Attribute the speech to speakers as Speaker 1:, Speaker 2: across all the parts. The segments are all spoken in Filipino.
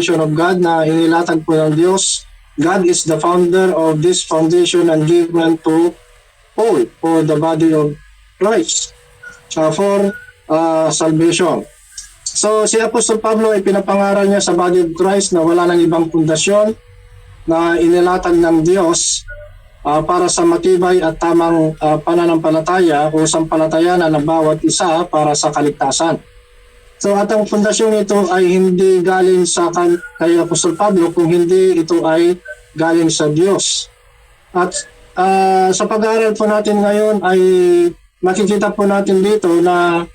Speaker 1: foundation of God na inilatag po ng Diyos. God is the founder of this foundation and given to all for the body of Christ for salvation. So si Apostol Pablo ay pinapangaral niya sa body of Christ na wala nang ibang pundasyon na inilatag ng Diyos para sa matibay at tamang pananampalataya o sampalatayanan ng bawat isa para sa kaligtasan. So at ang pundasyon ito ay hindi galing sa kay Apostol Pablo, kung hindi ito ay galing sa Diyos. At sa pag-aaral po natin ngayon ay makikita po natin dito na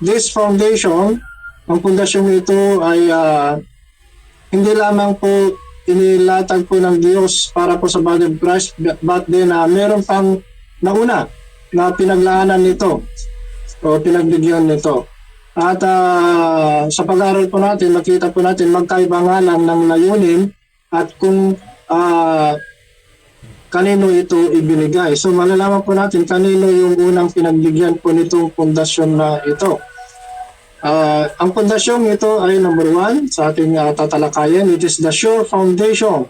Speaker 1: this foundation, ang pundasyong ito ay hindi lamang po inilatag po ng Diyos para po sa body of Christ, but then meron pang nauna na pinaglaanan nito o pinagbigyan nito. At sa pag-aaral po natin, makita po natin magkaiba nga lang ng layunin at kung kanino ito ibinigay. So malalaman po natin kanino yung unang pinagbigyan po nitong pundasyon na ito. Ang pundasyong ito ay number 1 sa ating tatalakayan. It is the sure foundation.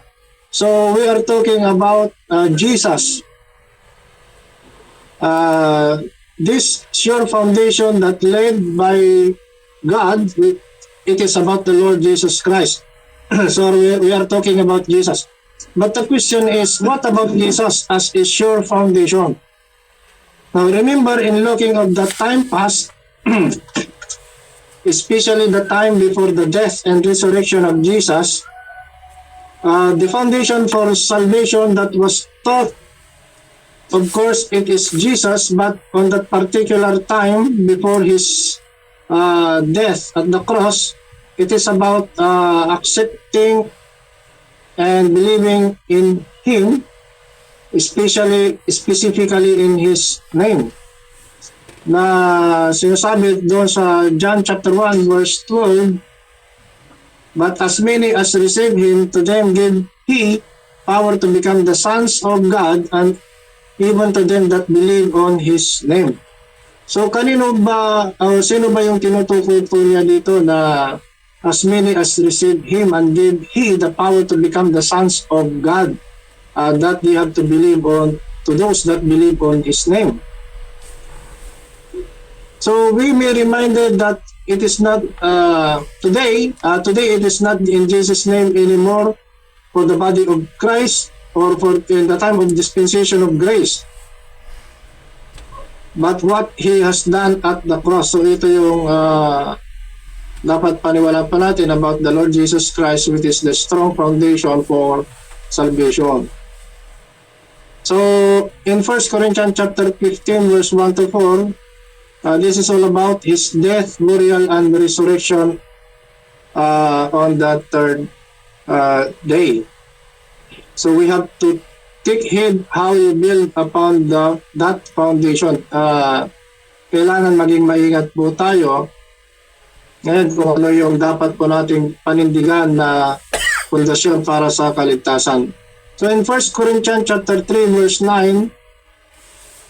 Speaker 1: So we are talking about Jesus. This sure foundation that laid by God, it is about the Lord Jesus Christ. So we are talking about Jesus. But the question is, what about Jesus as a sure foundation? Now remember, in looking of the time past, especially the time before the death and resurrection of Jesus, the foundation for salvation that was taught, of course, it is Jesus, but on that particular time before his death at the cross, it is about accepting and believing in him, specifically in his name. Na sinasabi doon sa John chapter 1 verse 12, but as many as receive him, to them give he power to become the sons of God, and even to them that believe on his name. So kanino ba, sino ba yung tinutukoy po niya dito na as many as receive him and give he the power to become the sons of God, that they have to believe on, to those that believe on his name. So we may reminded that it is not today it is not in Jesus' name anymore for the body of Christ or for in the time of dispensation of grace, but what he has done at the cross. So ito yung dapat paniwalaan pa natin about the Lord Jesus Christ, which is the strong foundation for salvation. So in 1 Corinthians chapter 15 verse 1 to 4, this is all about his death, burial, and resurrection on that third day. So we have to take heed how you build upon that foundation. Kailangan maging maingat po tayo ngayon kung ano yung dapat po nating panindigan na pundasyon para sa kaligtasan. So in 1 Corinthians chapter 3 verse 9,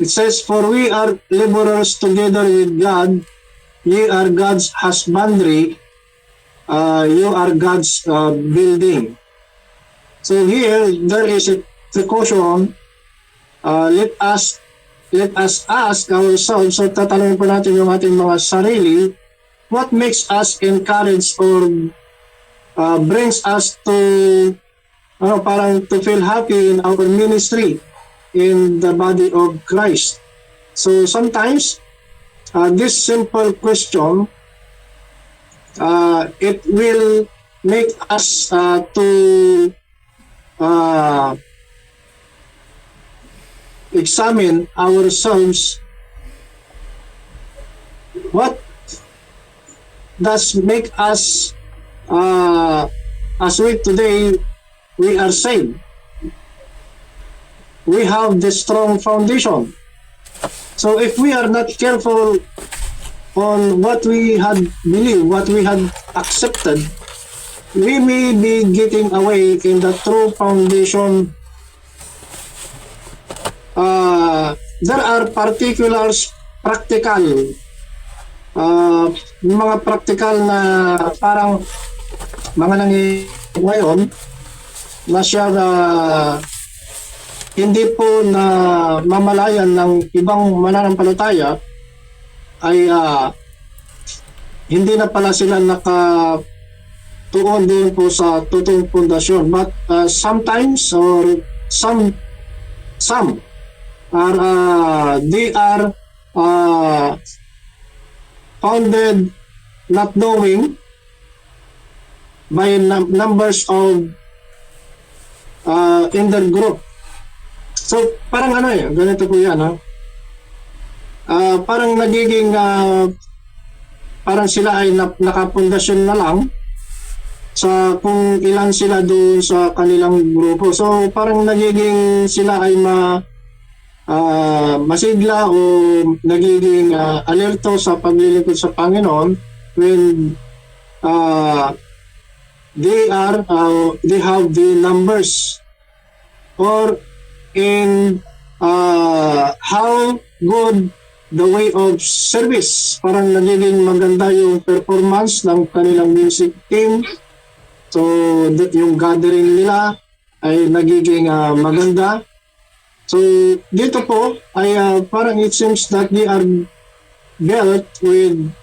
Speaker 1: it says, "For we are laborers together with God. Ye are God's husbandry. You are God's building." So here, there is a precaution. Let us ask ourselves. So tatanungin po natin yung ating mga sarili. What makes us encouraged or brings us to parang to feel happy in our ministry in the body of Christ? So sometimes this simple question it will make us to examine ourselves. What does make us as we today we are saved? We have the strong foundation. So if we are not careful on what we had believed, what we had accepted, we may be getting away in the true foundation. There are particulars, practical, mga practical na parang mga nangyayari ngayon na siya hindi po na mamalayan ng ibang mananampalataya ay hindi na pala sila nakatuon din po sa totoong pundasyon. But sometimes or some are they are founded not knowing by numbers of in their group. So parang ganito po yan, parang nagiging parang sila ay nakapundasyon na lang sa kung ilan sila doon sa kanilang grupo. So parang nagiging sila ay masigla o nagiging alerto sa paglilingkod sa Panginoon when they have the numbers or in how good the way of service. Parang nagiging maganda yung performance ng kanilang music team. So yung gathering nila ay nagiging maganda. So dito po ay parang it seems that they are built with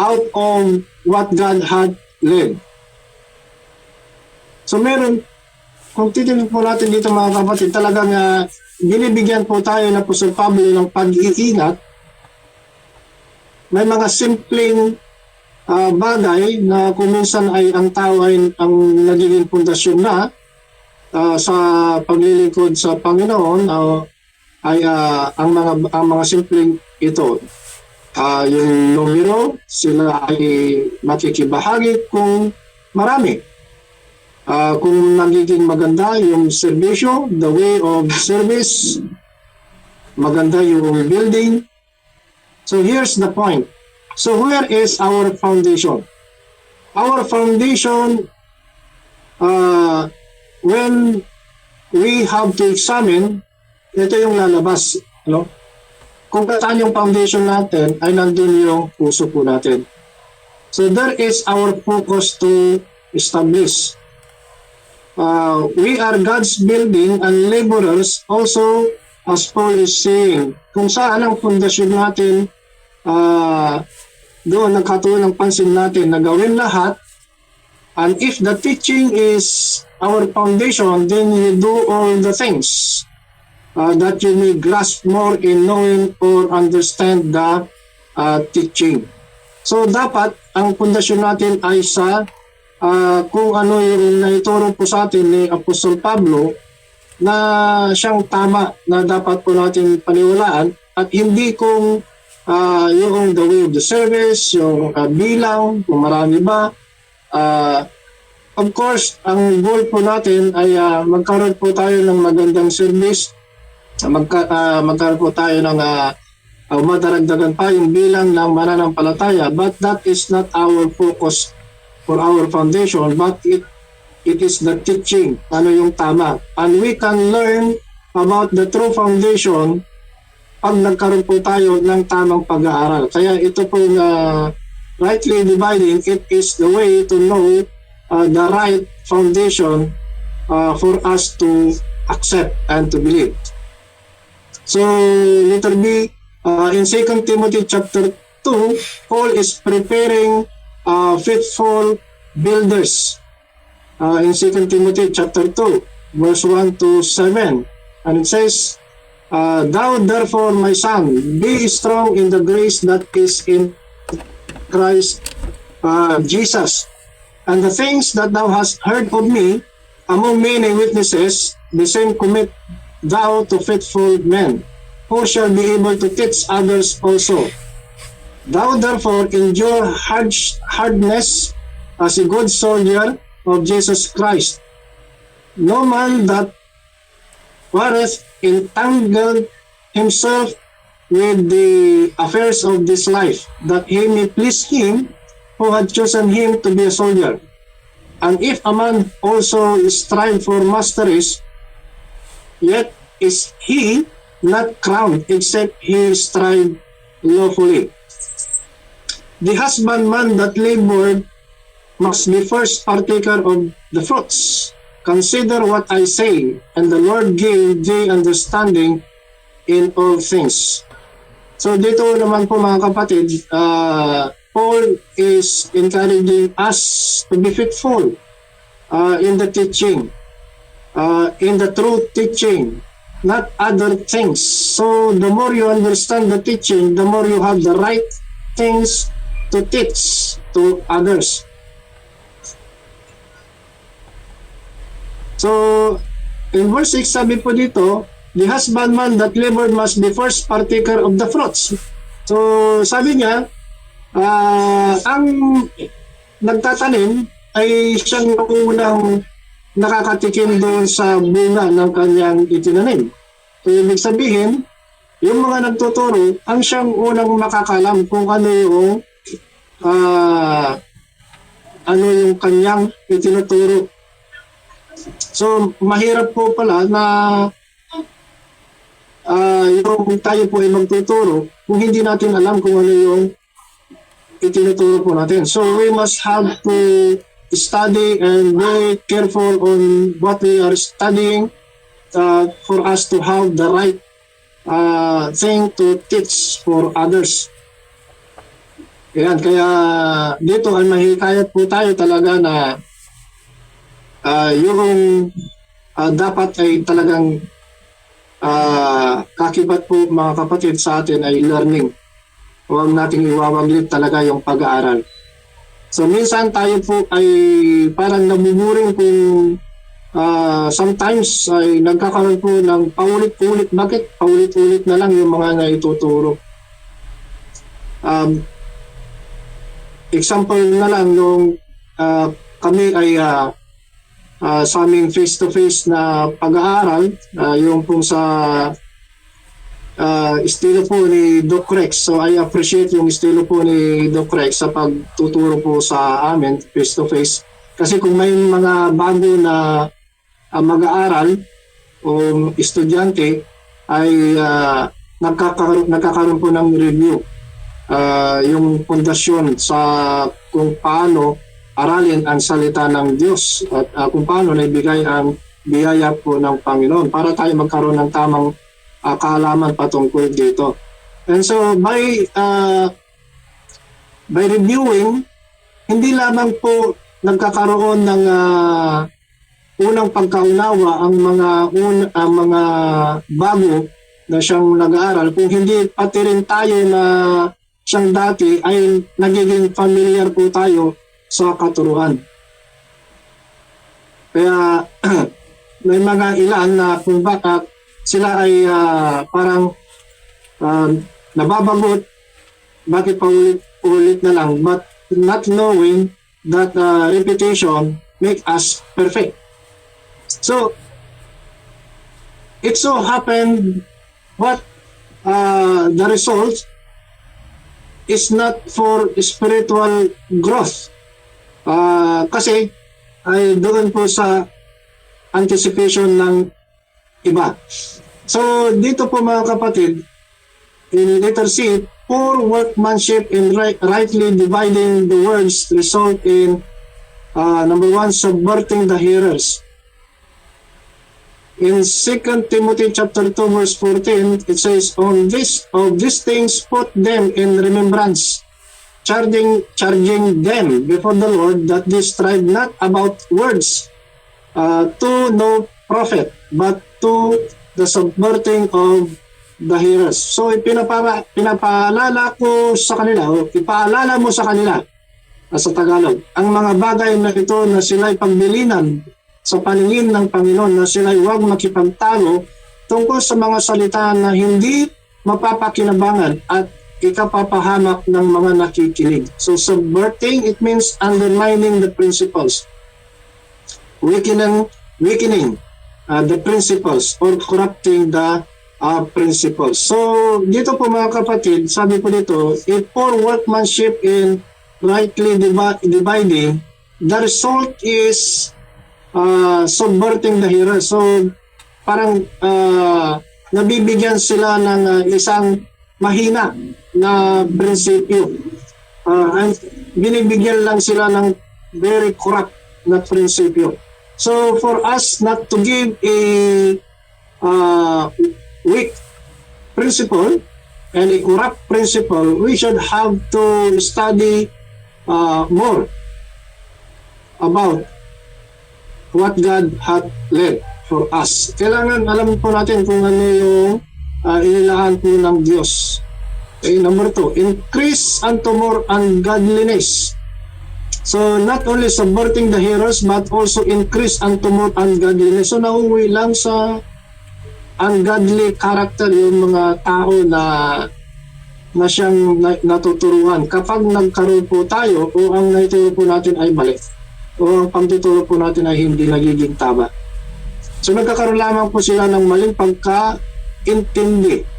Speaker 1: out of what God had led. So meron, kung titignan po natin dito mga kapatid, talagang binibigyan po tayo na Apostol Pablo ng pag-iingat. May mga simpleng bagay na kung minsan ay ang tao ay ang nagiging pundasyon na sa paglilingkod sa Panginoon ay ang mga simpleng ito. Yung numero, sila ay makikibahagi kung marami. Kung nagiging maganda yung serbisyo, the way of service, maganda yung building. So here's the point. So where is our foundation? Our foundation, when we have to examine, ito yung lalabas. Kung saan yung foundation natin, ay nandun yung puso po natin. So there is our focus to establish. We are God's building and laborers also, as Paul is saying. Kung saan ang pundasyon natin, doon nagkatuon ng pansin natin na gawin lahat. And if the teaching is our foundation, then you do all the things that you may grasp more in knowing or understand the teaching. So dapat ang pundasyon natin ay sa kung ano yung naituro po sa atin ni Apostol Pablo na siyang tama na dapat po natin paniwalaan at hindi kung yung the way of the service, yung bilang, kung marami ba. Of course, ang goal po natin ay magkaroon po tayo ng magandang service, magkaroon po tayo ng madaragdagan pa yung bilang ng mananampalataya, but that is not our focus for our foundation, but it is the teaching, ano yung tama. And we can learn about the true foundation pag nagkaroon po tayo ng tamang pag-aaral. Kaya ito po rightly dividing, it is the way to know the right foundation for us to accept and to believe. So, letter B, in 2 Timothy chapter 2, Paul is preparing faithful builders. In 2 Timothy chapter 2, verse 1 to 7. And it says, Thou therefore, my son, be strong in the grace that is in Christ Jesus. And the things that thou hast heard of me among many witnesses, the same commit thou to faithful men, who shall be able to teach others also. Thou therefore endure hardness as a good soldier of Jesus Christ. No man that warreth entangled himself with the affairs of this life, that he may please him who had chosen him to be a soldier. And if a man also strive for masteries, yet is he not crowned except he strive lawfully. the husbandman that labored must be first partaker of the fruits. Consider what I say, and the Lord gave thee understanding in all things. So dito naman po mga kapatid, Paul is encouraging us to be faithful in the teaching, in the true teaching, not other things. So the more you understand the teaching, the more you have the right things to teach to others. So in verse 6 sabi po dito, the husbandman that labored must be first partaker of the fruits. So sabi niya, ang nagtatanim ay siyang unang nakakatikim doon sa bunga ng kanyang itinanim. So ibig sabihin, yung mga nagtuturo, ang siyang unang makakalam kung ano yung kanyang itinuturo. So mahirap po pala na yung tayo po ay magtuturo kung hindi natin alam kung ano yung itinuturo po natin. So we must have to study and be careful on what we are studying for us to have the right thing to teach for others. Ayan, kaya dito ay mahikayat po tayo talaga na yung dapat ay talagang kakibat po mga kapatid sa atin ay learning. Huwag nating iwawaglit talaga yung pag-aaral. So minsan tayo po ay parang nabuburing kung sometimes ay nagkakaroon po ng paulit-ulit. Bakit? Paulit-ulit na lang yung mga naituturo. Example na lang nung kami ay sa aming face-to-face na pag-aaral, yung pong sa estilo po ni Doc Rex. So I appreciate yung estilo po ni Doc Rex sa pagtuturo po sa amin face-to-face. Kasi kung may mga bago na mag-aaral o estudyante ay nagkakaroon po ng review. Yung pundasyon sa kung paano aralin ang salita ng Diyos at kung paano naibigay ang biyaya po ng Panginoon para tayo magkaroon ng tamang kaalaman patungkol dito. And so by reviewing, hindi lamang po nagkakaroon ng unang pagkaunawa ang mga bago na siyang nag-aaral, kung hindi pati rin tayo na siyang dati ay nagiging familiar po tayo sa katuruan. Kaya may mga ilan na kung bakit sila ay parang nababagot, bakit paulit-ulit na lang, but not knowing that repetition make us perfect. So it so happened what the result is not for spiritual growth. Kasi ay doon po sa anticipation ng iba. So dito po mga kapatid, in letter C, poor workmanship in rightly dividing the words result in number 1, subverting the hearers. In 2 Timothy chapter 2 verse 14, it says, of these things put them in remembrance, charging them before the Lord that they strive not about words to no profit, but to the subverting of the hearers. So pinapaalala ko sa kanila, o ipaalala mo sa kanila sa Tagalog, ang mga bagay na ito na sila'y pagbilinan sa paningin ng Panginoon, na sila'y huwag makipagtalo tungkol sa mga salita na hindi mapapakinabangan at ikapapahamak ng mga nakikinig. So subverting, it means undermining the principles, weakening the principles, or corrupting the principles. So dito po mga kapatid, sabi po dito, if poor workmanship in rightly dividing, the result is subverting the hearer. So parang nabibigyan sila ng isang mahina na prinsipyo. and binibigyan lang sila ng very corrupt na prinsipyo. So for us not to give a weak principle and a corrupt principle, we should have to study more about what God had led for us. Kailangan alam po natin kung ano yung inilaan po ng Diyos. Okay, number 2, increase unto more ungodliness. So not only subverting the hearers but also increase unto more ungodliness. So nauwi lang sa ungodly character yung mga tao na siyang natuturuan. Kapag nagkaroon po tayo o ang naituro po natin ay mali o ang pagtuturo po natin ay hindi nagiging tama. So nagkakaroon lamang po sila ng maling pagkaintindi.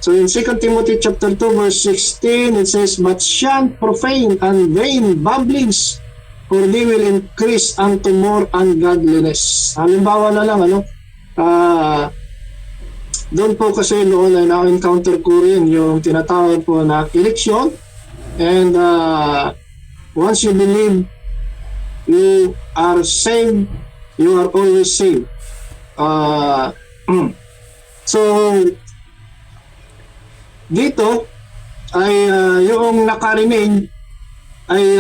Speaker 1: So in 2 Timothy chapter 2 verse 16 it says, "But shun profane and vain babblings, for they will increase unto more ungodliness." Halimbawa na lang doon po kasi noon ay na-encounter ko rin yung tinatawag po na election, and once you believe you are saved, you are always saved. So dito ay yung nakarinig ay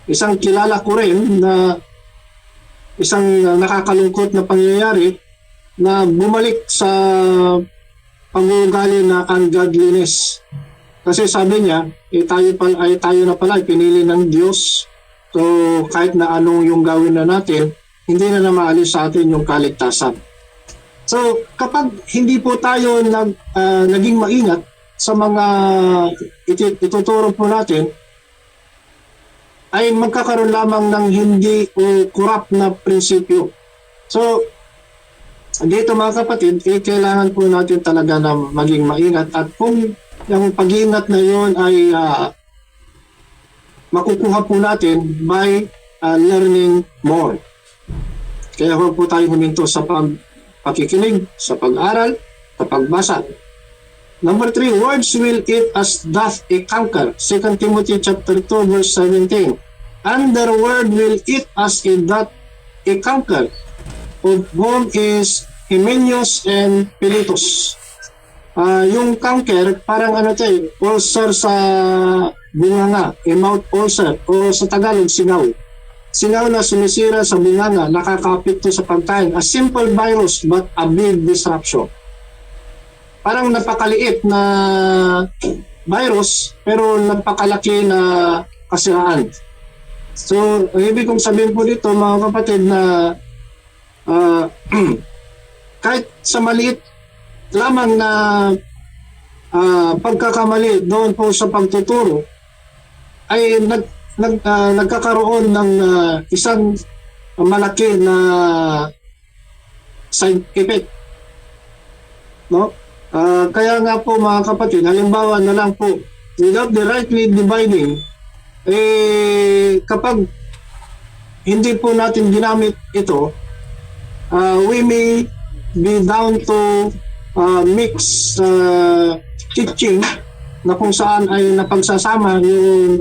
Speaker 1: isang kilala ko rin na isang nakakalungkot na pangyayari na bumalik sa pangugali na ungodliness. Kasi sabi niya, tayo na pala pinili ng Diyos. So kahit na anong yung gawin na natin, hindi na maalis sa atin yung kaligtasan. So kapag hindi po tayo naging maingat sa mga ituturo po natin, ay magkakaroon lamang ng hindi o corrupt na prinsipyo. So dito mga kapatid, kailangan po natin talaga na maging maingat, at kung yung pag-iingat na yun ay makukuha po natin by learning more. Kaya huwag po tayo huminto sa pakikinig, sa pag-aral, sa pagbasa. Number 3, words will eat as doth a canker. 2 Timothy chapter 2 verse 17. And the word will eat as it doth a canker, of whom is Hymenaeus and Philetus. Yung canker, parang ulcer sa bunganga, a mouth ulcer, o sa Tagalog, singaw. Singaw na sumisira sa bunganga, nakakapit to sa pagkain. A simple virus but a big disruption. Parang napakaliit na virus pero napakalaki na kasiraan. So, ibig kong sabihin po dito mga kapatid na kahit sa maliit lamang na pagkakamali doon po sa pagtuturo ay nagkakaroon ng isang malaki na side effect, no? Kaya nga po mga kapatid, halimbawa na lang po, without the rightly dividing, kapag hindi po natin ginamit ito, we may be down to mix teaching na kung saan ay napagsasama yung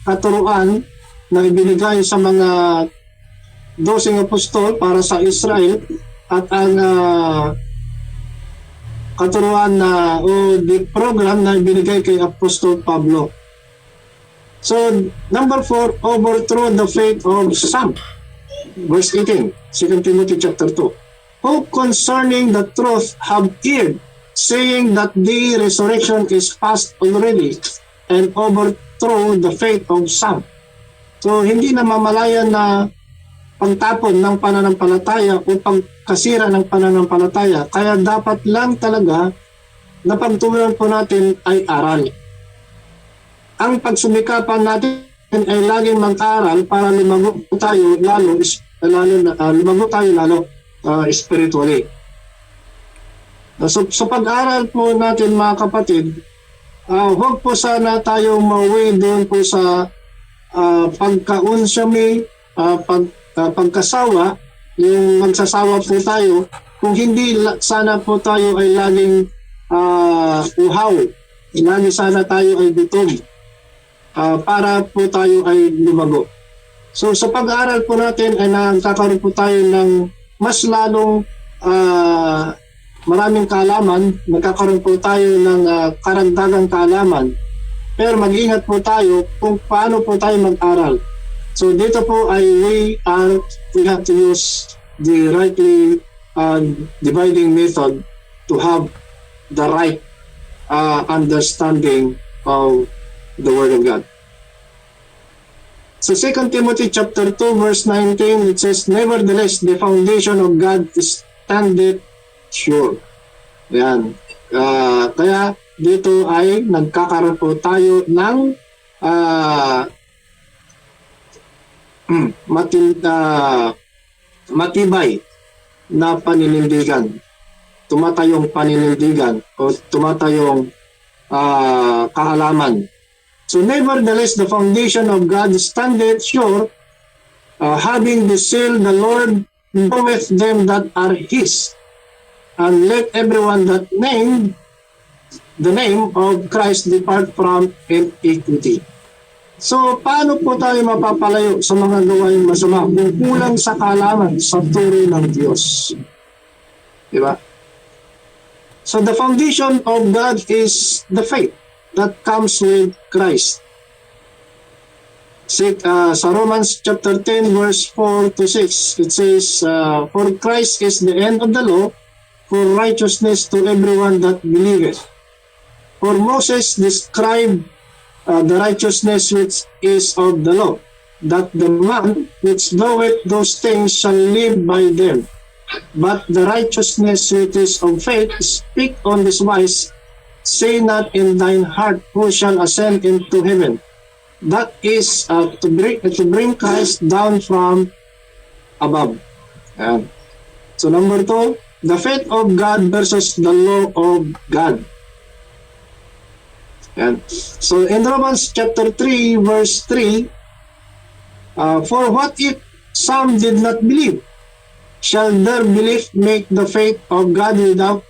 Speaker 1: katuruan na ibinigay sa mga 12 apostol para sa Israel at ang katuruan na o the program na ibinigay kay Apostol Pablo. So, number 4, overthrow the faith of some. Verse 18, 2 Timothy chapter 2. Who concerning the truth have erred, saying that the resurrection is past already, and overthrow the faith of some. So, hindi na mamalayan na pagtapon ng pananampalataya o pagkasira ng pananampalataya. Kaya dapat lang talaga na pagtuunan po natin ay aral. Ang pagsumikapan natin ay laging mag-aral para lumago tayo lalo spiritually. So, sa pag-aral po natin mga kapatid, huwag po sana tayo mauwi doon po sa pagkaunsyami, pagkasawa, yung magsasawa po tayo, kung hindi sana po tayo ay laging uhaw lagi sana tayo ay gutom para po tayo ay lumago. So sa pag-aaral po natin ay nagkakaroon po tayo ng mas lalong maraming kaalaman, nagkakaroon po tayo ng karagdagang kaalaman. Pero mag-ingat po tayo kung paano po tayo mag-aral. So dito po ay we have to use the rightly dividing method to have the right understanding of the Word of God. So 2 Timothy chapter 2 verse 19, it says, "Nevertheless, the foundation of God standeth sure." Yan. Kaya dito ay nagkakaroon po tayo ng matibay na paninindigan. Tumatayong paninindigan o tumatayong kaalaman. So nevertheless, the foundation of God standeth sure, having the seal, the Lord knoweth them that are His, and let everyone that name the name of Christ depart from iniquity. So paano po tayo mapapalayo sa mga gawain masama kung kulang sa kaalaman sa turo ng Diyos? Diba? So the foundation of God is the faith that comes with Christ. Sa Romans chapter 10 verse 4 to 6, it says, "For Christ is the end of the law, for righteousness to everyone that believeth. For Moses described the righteousness which is of the law, that the man which doeth those things shall live by them. But the righteousness which is of faith speak on this wise, say not in thine heart, who shall ascend into heaven." That is to bring Christ down from above. So number 2, the faith of God versus the law of God. So in Romans chapter 3 verse 3, "For what if some did not believe? Shall their belief make the faith of God without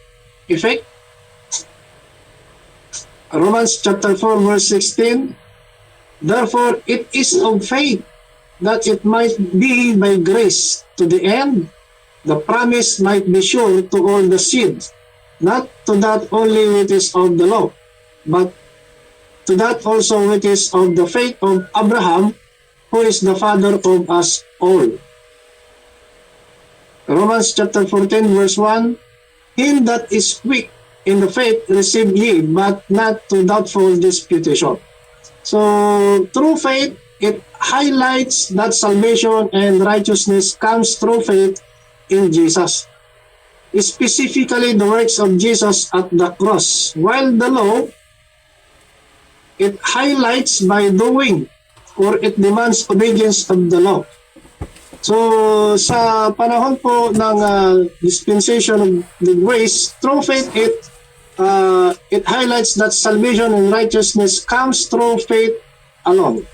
Speaker 1: effect?" Romans chapter 4 verse 16, "Therefore it is of faith, that it might be by grace, to the end the promise might be sure to all the seed, not to that only which is of the law, but to that also which is of the faith of Abraham, who is the father of us all." Romans chapter 14 verse 1, "Him that is weak in the faith receive ye, but not to doubtful disputation." So through faith, it highlights that salvation and righteousness comes through faith in Jesus, specifically the works of Jesus at the cross, while the law, it highlights by doing, or it demands obedience of the law. So sa panahon po ng dispensation of the grace, through faith, it highlights that salvation and righteousness comes through faith alone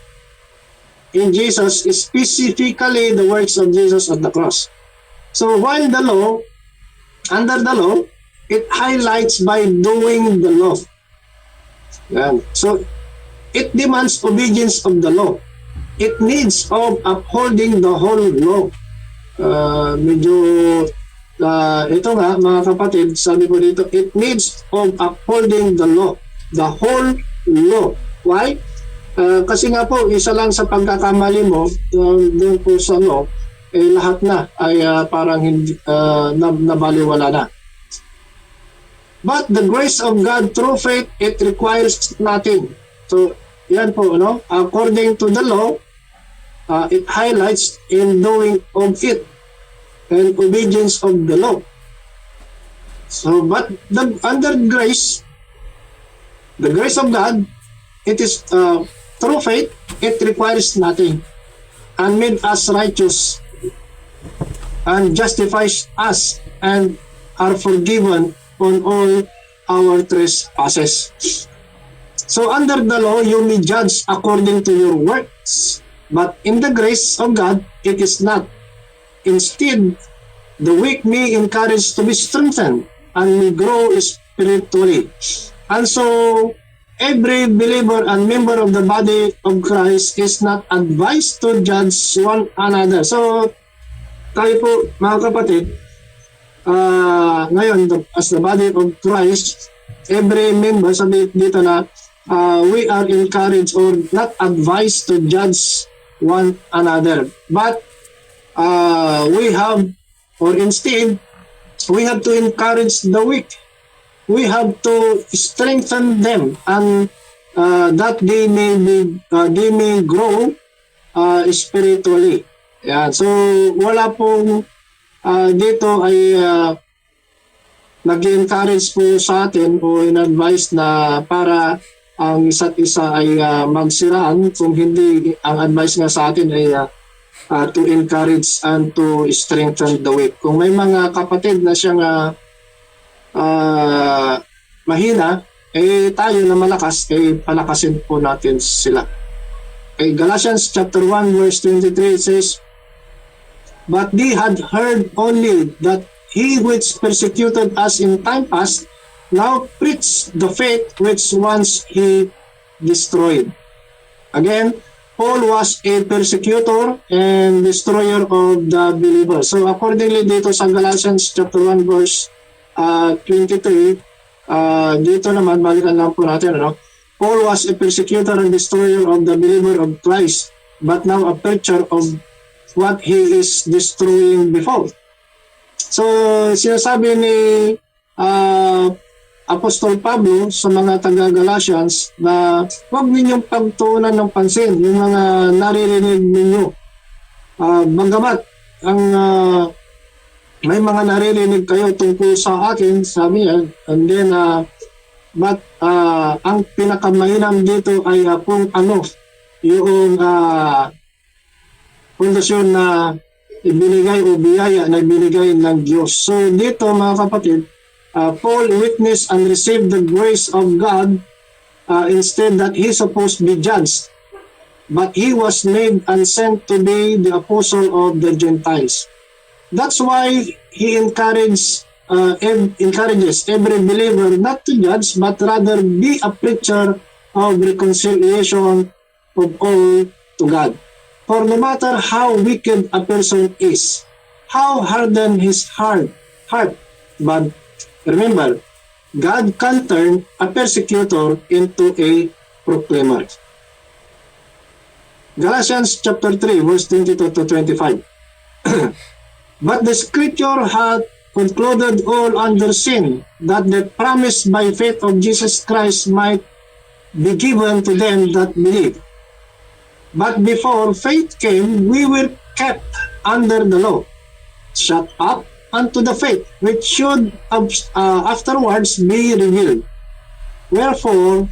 Speaker 1: in Jesus, specifically the works of Jesus at the cross. So while the law, under the law, it highlights by doing the law. So it demands obedience of the law. It needs of upholding the whole law. Ito nga mga kapatid, sabi ko dito, it needs of upholding the law, the whole law. Why? Kasi nga po, isa lang sa pagkakamali mo doon po sa law, lahat na ay parang nabaliwala na. But the grace of God through faith, it requires nothing. So yan po, according to the law, it highlights in doing of it and obedience of the law. So, but under grace, the grace of God, it is through faith, it requires nothing, and made us righteous, and justifies us, and are forgiven on all our trespasses. So under the law, you may judge according to your works, but in the grace of God, it is not. Instead, the weak may encourage to be strengthened and may grow spiritually. And so, every believer and member of the body of Christ is not advised to judge one another. So, tayo po, mga kapatid, ngayon, as the body of Christ, every member, sabi dito na, we are encouraged or not advised to judge one another. But, we have, or instead, we have to encourage the weak. We have to strengthen them and that they may grow spiritually. Yan. So wala pong dito ay nag-encourage po sa atin o in-advise na para ang isa't isa ay magsiraan, kung hindi ang advice nga sa atin ay to encourage and to strengthen the weak. Kung may mga kapatid na siyang mahina, tayo na malakas, palakasin po natin sila. Galatians chapter 1 verse 23 says, "But they had heard only that he which persecuted us in time past now preached the faith which once he destroyed." Again, Paul was a persecutor and destroyer of the believers. So accordingly dito sa Galatians chapter 1 verse 23, dito naman, balikan lang po natin, Paul was a persecutor and destroyer of the believer of Christ, but now a preacher of what he is destroying before. So, sinasabi ni Apostol Pablo sa mga taga-Galatians na huwag ninyong pagtuunan ng pansin yung mga naririnig ninyo. Bagamat ang may mga naririnig kayo tungkol sa akin, sabi niya, and then, but ang pinakamahinam dito ay kung ano yung pundasyon na ibinigay o biyaya na ibinigay ng Diyos. So dito mga kapatid, Paul witnessed and received the grace of God instead that he supposed to be judged. But he was made and sent to be the apostle of the Gentiles. That's why he encourages every believer not to judge, but rather be a preacher of reconciliation of all to God. For no matter how wicked a person is, how hardened his heart, but remember, God can turn a persecutor into a proclaimer. Galatians chapter 3, verse 22 to 25. But the scripture hath concluded all under sin, that the promise by faith of Jesus Christ might be given to them that believe. But before faith came, we were kept under the law, shut up unto the faith, which should afterwards be revealed. Wherefore,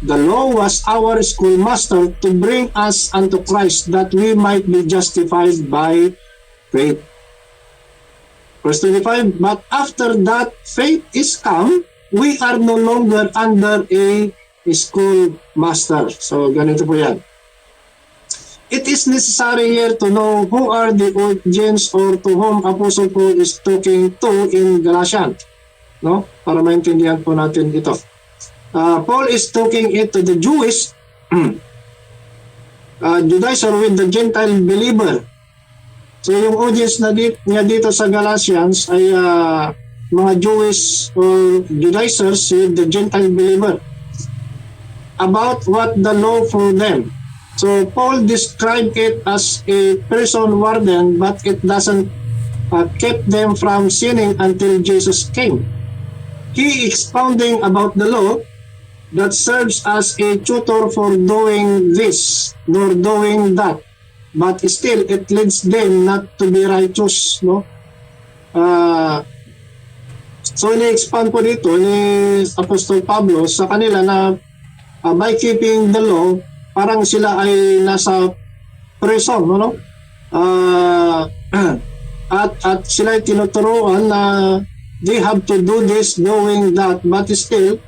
Speaker 1: the law was our schoolmaster to bring us unto Christ, that we might be justified by faith. Verse 25, but after that faith is come, we are no longer under a schoolmaster. So, ganito po yan. It is necessary here to know who are the audience or to whom Apostle Paul is talking to in Galatians. No? Para maintindihan po natin ito. Paul is talking it to the Jewish Judaizer with the Gentile believer. So yung audience na niya dito sa Galatians ay mga Jewish or Judaizers with the Gentile believer about what the law for them. So Paul described it as a person warden, but it doesn't keep them from sinning until Jesus came. He expounding about the law that serves as a tutor for doing this nor doing that. But still, it leads them not to be righteous, no? So, ini-expand po dito ni Apostol Pablo sa kanila na by keeping the law, parang sila ay nasa prison, no? At sila ay tinuturuan na they have to do this, doing that, but still,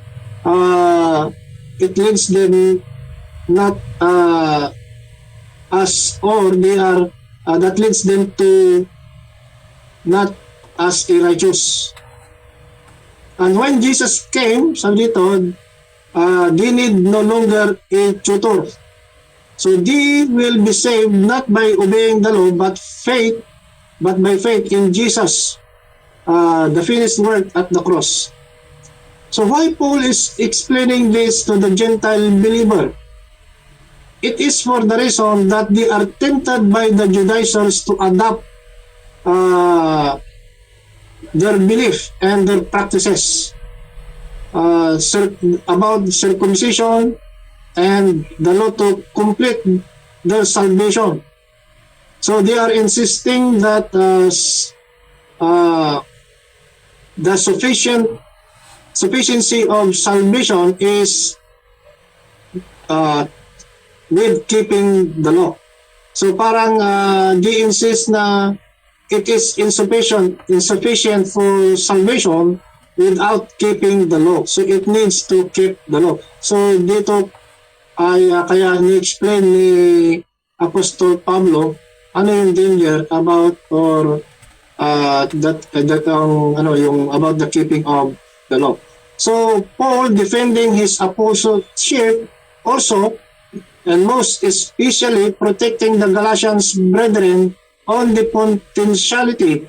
Speaker 1: it leads them not as, or they are, that leads them to not as a righteous. And when Jesus came, sabi dito, they need no longer a tutor. So they will be saved not by obeying the law, but by faith in Jesus, the finished work at the cross. So why Paul is explaining this to the Gentile believer? It is for the reason that they are tempted by the Judaizers to adopt their belief and their practices about circumcision and the law to complete their salvation. So they are insisting that the sufficiency of salvation is with keeping the law. So parang they insist na it is insufficient for salvation without keeping the law. So it needs to keep the law. So dito ay kaya ni-explain ni Apostol Pablo ano yung danger about or yung about the keeping of the law. So Paul defending his apostleship also, and most especially protecting the Galatians brethren on the potentiality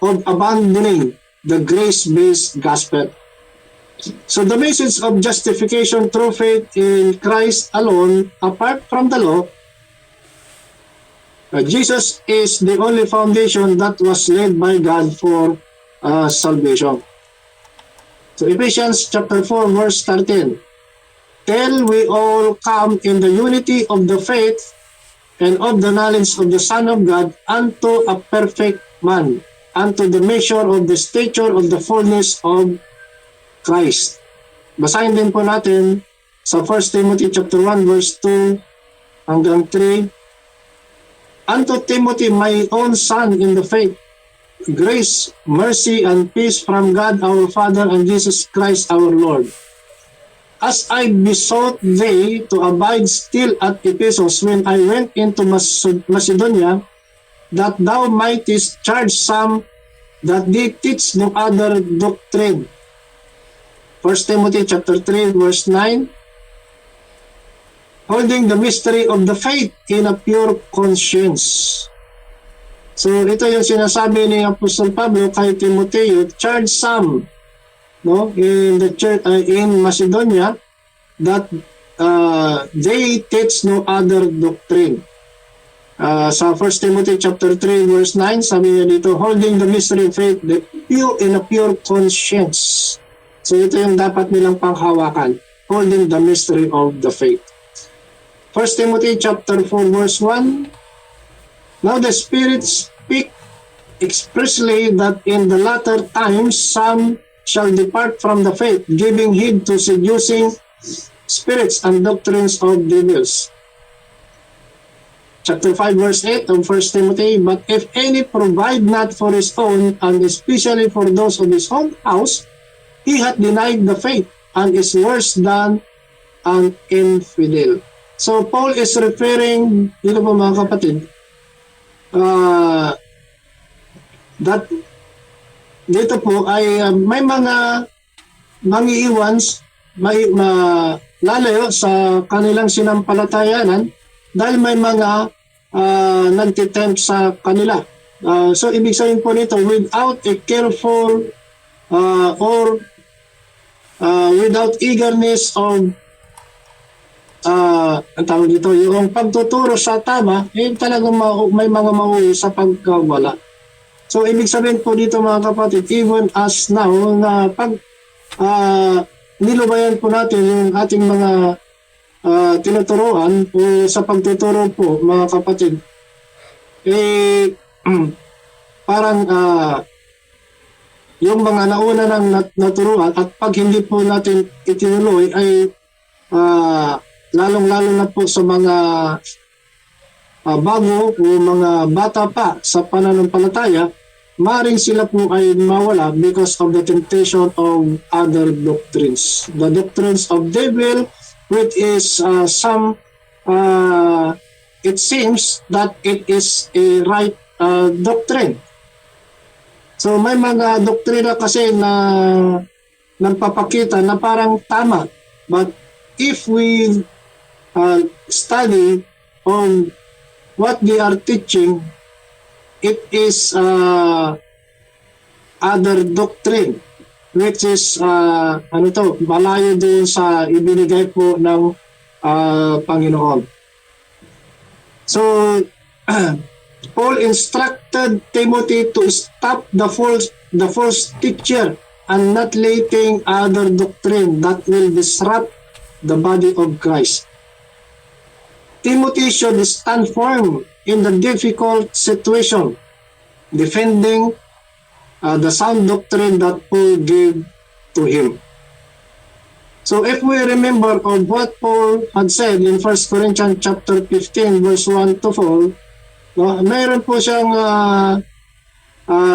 Speaker 1: of abandoning the grace-based gospel. So the message of justification through faith in Christ alone, apart from the law, Jesus is the only foundation that was laid by God for salvation. So Ephesians chapter 4 verse 13. Till we all come in the unity of the faith and of the knowledge of the Son of God unto a perfect man, unto the measure of the stature of the fullness of Christ. Basahin din po natin sa 1 Timothy chapter 1 verse 2 hanggang 3. Unto Timothy, my own son in the faith, grace, mercy, and peace from God our Father and Jesus Christ our Lord. As I besought thee to abide still at Ephesus when I went into Macedonia, that thou mightest charge some that they teach no other doctrine. 1 Timothy chapter 3 verse 9. Holding the mystery of the faith in a pure conscience. So ito yung sinasabi ni Apostol Pablo kay Timoteo, charge some in the church in Macedonia that they teach no other doctrine. Sa 1 Timothy chapter 3 verse 9, sabi niya dito, holding the mystery of faith in a pure conscience. So ito yung dapat nilang panghawakan, holding the mystery of the faith. 1 Timothy chapter 4 verse 1. Now the Spirit speak expressly that in the latter times some shall depart from the faith, giving heed to seducing spirits and doctrines of devils. Chapter 5 verse 8 of 1 Timothy. But if any provide not for his own, and especially for those of his own house, he hath denied the faith, and is worse than an infidel. So Paul is referring, dito po mga kapatid, that dito po ay may mga mangiiwan lalayo sa kanilang sinampalatayanan dahil may mga nagtitempt sa kanila. So ibig sabihin po nito, without a careful or without eagerness of ang tawag dito, yung pagtuturo sa tama, talagang may mga mauwi sa pagkawala. So, ibig sabihin po dito mga kapatid, even as now, na pag nilubayan po natin yung ating mga tinuturuan o sa pagtuturo po mga kapatid, parang yung mga nauna ng naturuan at pag hindi po natin itinuloy ay lalong-lalo na po sa mga bago o mga bata pa sa pananampalataya, maaaring sila po ay mawala because of the temptation of other doctrines. The doctrines of devil, which is it seems that it is a right doctrine. So may mga doktrina kasi na nagpapakita na parang tama, but if we study on what they are teaching, it is other doctrine, which is malayo doon sa ibinigay po ng Panginoon. So Paul instructed Timothy to stop the false teacher and not letting other doctrine that will disrupt the body of Christ. Timothy should stand firm in the difficult situation, defending the sound doctrine that Paul gave to him. So if we remember of what Paul had said in 1 Corinthians chapter 15 verse 1 to 4, mayroon po siyang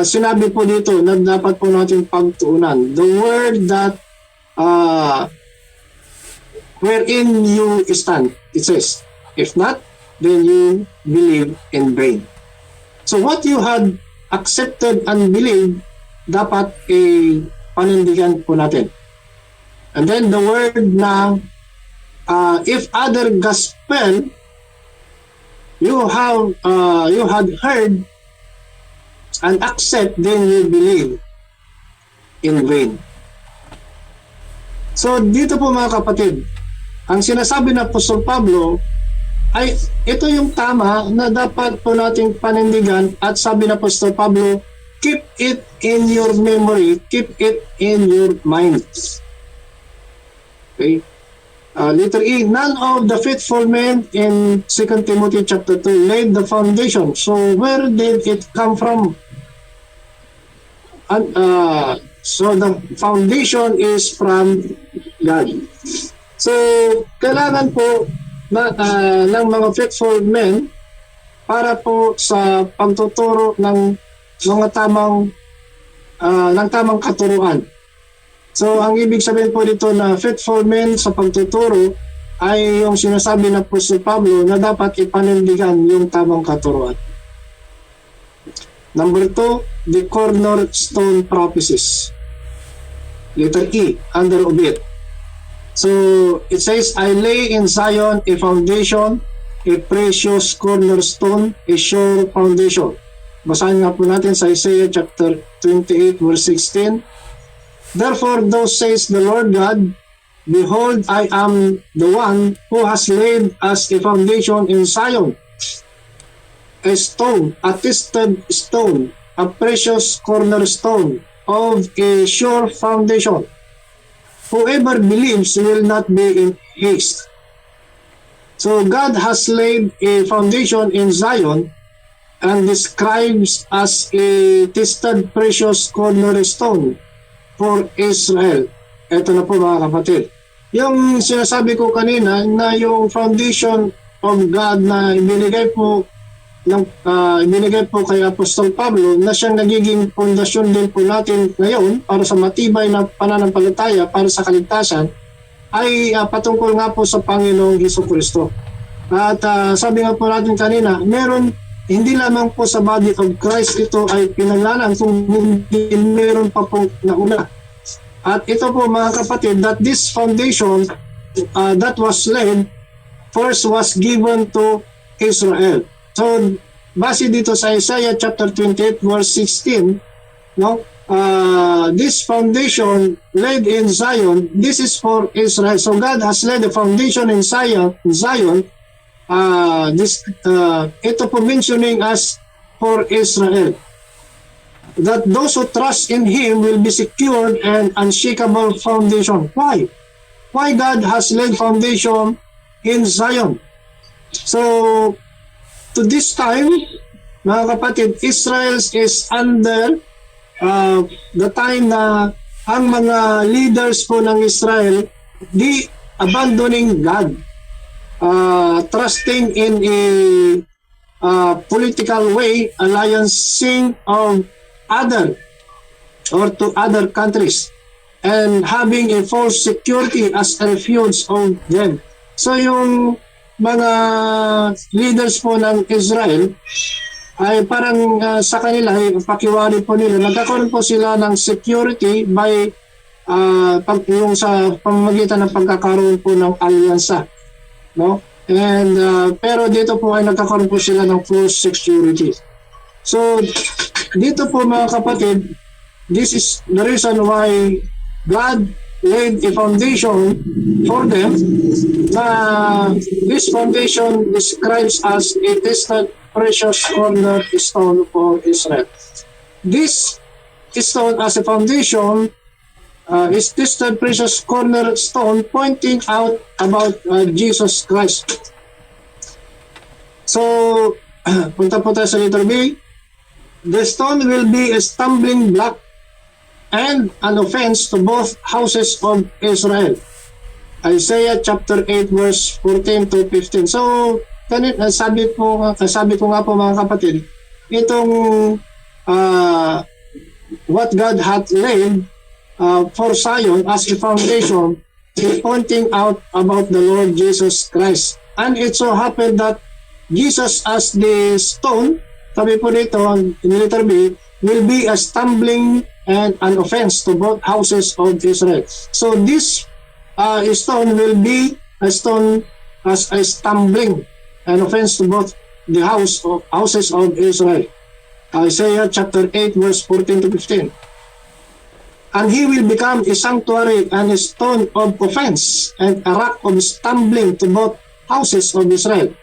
Speaker 1: sinabi po dito na dapat po natin pagtuunan. The word that wherein you stand, it says, if not, then you believe in vain. So what you had accepted and believed, dapat panindigan po natin. And then the word na if other gospel you had heard and accept, then you believe in vain. So dito po mga kapatid, ang sinasabi ng Apostol Pablo ay ito yung tama na dapat po nating panindigan, at sabi ng Apostol Pablo, keep it in your memory, keep it in your mind. Okay? Letter E, none of the faithful men in 2 Timothy chapter 2 laid the foundation. So where did it come from? So the foundation is from God. So kailangan po ng mga faithful men para po sa pagtuturo ng mga tamang katuruan. So ang ibig sabihin po dito na faithful men sa pagtuturo ay yung sinasabi ng Apostol Pablo na dapat ipanindigan yung tamang katuruan. Number 2, the cornerstone prophecies. Letter E, under of it. So it says, I lay in Zion a foundation, a precious cornerstone, a sure foundation. Basahin nga po natin sa Isaiah chapter 28 verse 16. Therefore thus says the Lord God, behold, I am the one who has laid as a foundation in Zion, a stone, a tested stone, a precious cornerstone of a sure foundation. Whoever believes will not be in haste. So God has laid a foundation in Zion and describes as a tested precious cornerstone for Israel. Ito na po mga kapatid. Yung sinasabi ko kanina na yung foundation of God na ibinigay po kay Apostol Pablo na siyang nagiging pundasyon din po natin ngayon para sa matibay na pananampalataya para sa kaligtasan ay patungkol nga po sa Panginoong Hesukristo. At sabi nga po natin kanina, hindi lamang po sa body of Christ ito ay pinanglanan, kung hindi meron pa po nauna. At ito po mga kapatid, that this foundation that was laid first was given to Israel. So base dito sa Isaiah chapter 28 verse 16, this foundation laid in Zion, this is for Israel. So God has laid the foundation in Zion. Ito po mentioning as for Israel, that those who trust in Him will be secured and unshakable foundation. Why God has laid foundation in Zion? So to this time, mga kapatid, Israel is under the time na ang mga leaders po ng Israel abandoning God, trusting in a political way, alliancing of other countries, and having a false security as a refuge of them. So yung mga leaders po ng Israel ay parang sa kanila, pakiwari po nila, nagkakaroon po sila ng security by yung sa pamamagitan ng pagkakaroon po ng alyansa, no? And pero dito po ay nagkakaroon po sila ng close security. So dito po mga kapatid, this is the reason why God laid a foundation for them. This foundation describes as a tested precious cornerstone for Israel. This stone as a foundation is tested precious cornerstone, pointing out about Jesus Christ. So, punta po tayo sa letter B. The stone will be a stumbling block and an offense to both houses of Israel. Isaiah chapter 8 verse 14 to 15. So, sabi ko nga po mga kapatid, itong what God hath laid for Zion as a foundation is pointing out about the Lord Jesus Christ. And it so happened that Jesus as the stone, sabi po dito in letter B, will be a stumbling and an offense to both houses of Israel. So this stone will be a stone as a stumbling and offense to both the houses of Israel. Isaiah chapter 8 verse 14 to 15. And he will become a sanctuary and a stone of offense and a rock of stumbling to both houses of Israel,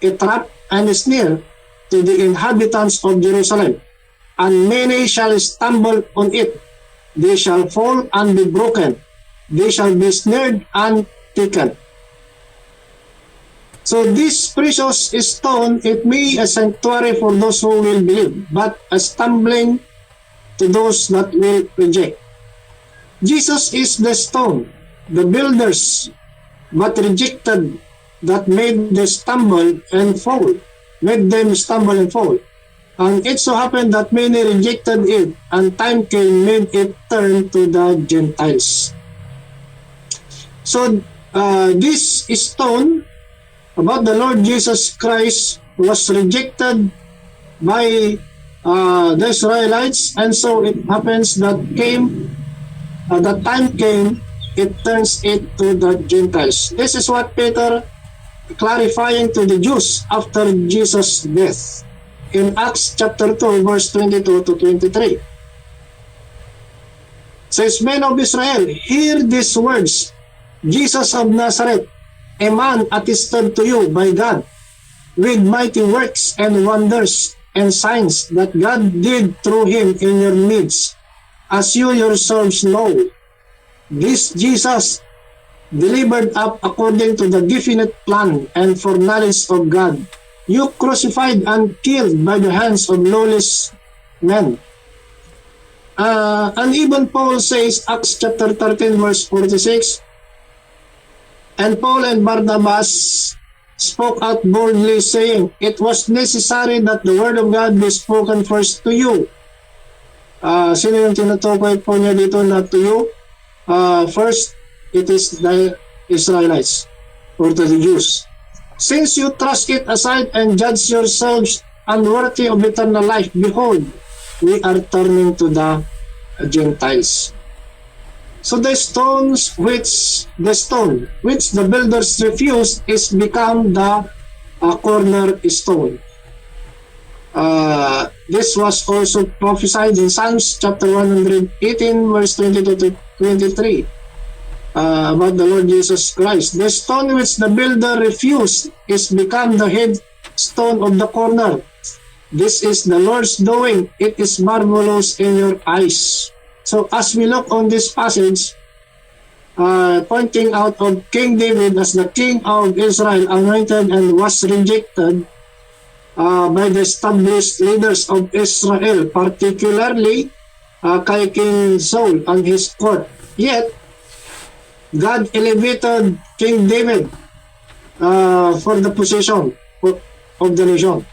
Speaker 1: a trap and a snare to the inhabitants of Jerusalem. And many shall stumble on it. They shall fall and be broken. They shall be snared and taken. So this precious stone, it may be a sanctuary for those who will believe, but a stumbling to those that will reject. Jesus is the stone, the builders, but rejected, that made them stumble and fall. And it so happened that many rejected it, and time came, made it turn to the Gentiles. So this stone about the Lord Jesus Christ was rejected by the Israelites, and so it happens that the time came, it turns it to the Gentiles. This is what Peter clarifying to the Jews after Jesus' death in Acts chapter 2 verse 22 to 23. Says, men of Israel, hear these words. Jesus of Nazareth, a man attested to you by God with mighty works and wonders and signs that God did through him in your midst, as you yourselves know. This Jesus, delivered up according to the definite plan and foreknowledge of God, you crucified and killed by the hands of lawless men. And even Paul says, Acts chapter 13 verse 46, and Paul and Barnabas spoke out boldly, saying, it was necessary that the word of God be spoken first to you. Sino yung tinutukoy po niya dito na to you? First, it is the Israelites or to the Jews. Since you thrust it aside and judge yourselves unworthy of eternal life, behold, we are turning to the Gentiles. So the stone which the builders refused is become the cornerstone. This was also prophesied in Psalms chapter 118 verse 22 to 23 about the Lord Jesus Christ. The stone which the builder refused is become the headstone of the corner. This is the Lord's doing. It is marvelous in your eyes. So as we look on this passage, pointing out of King David as the king of Israel, anointed and was rejected by the established leaders of Israel, particularly kay King Saul and his court. Yet, God elevated King David for the position of the nation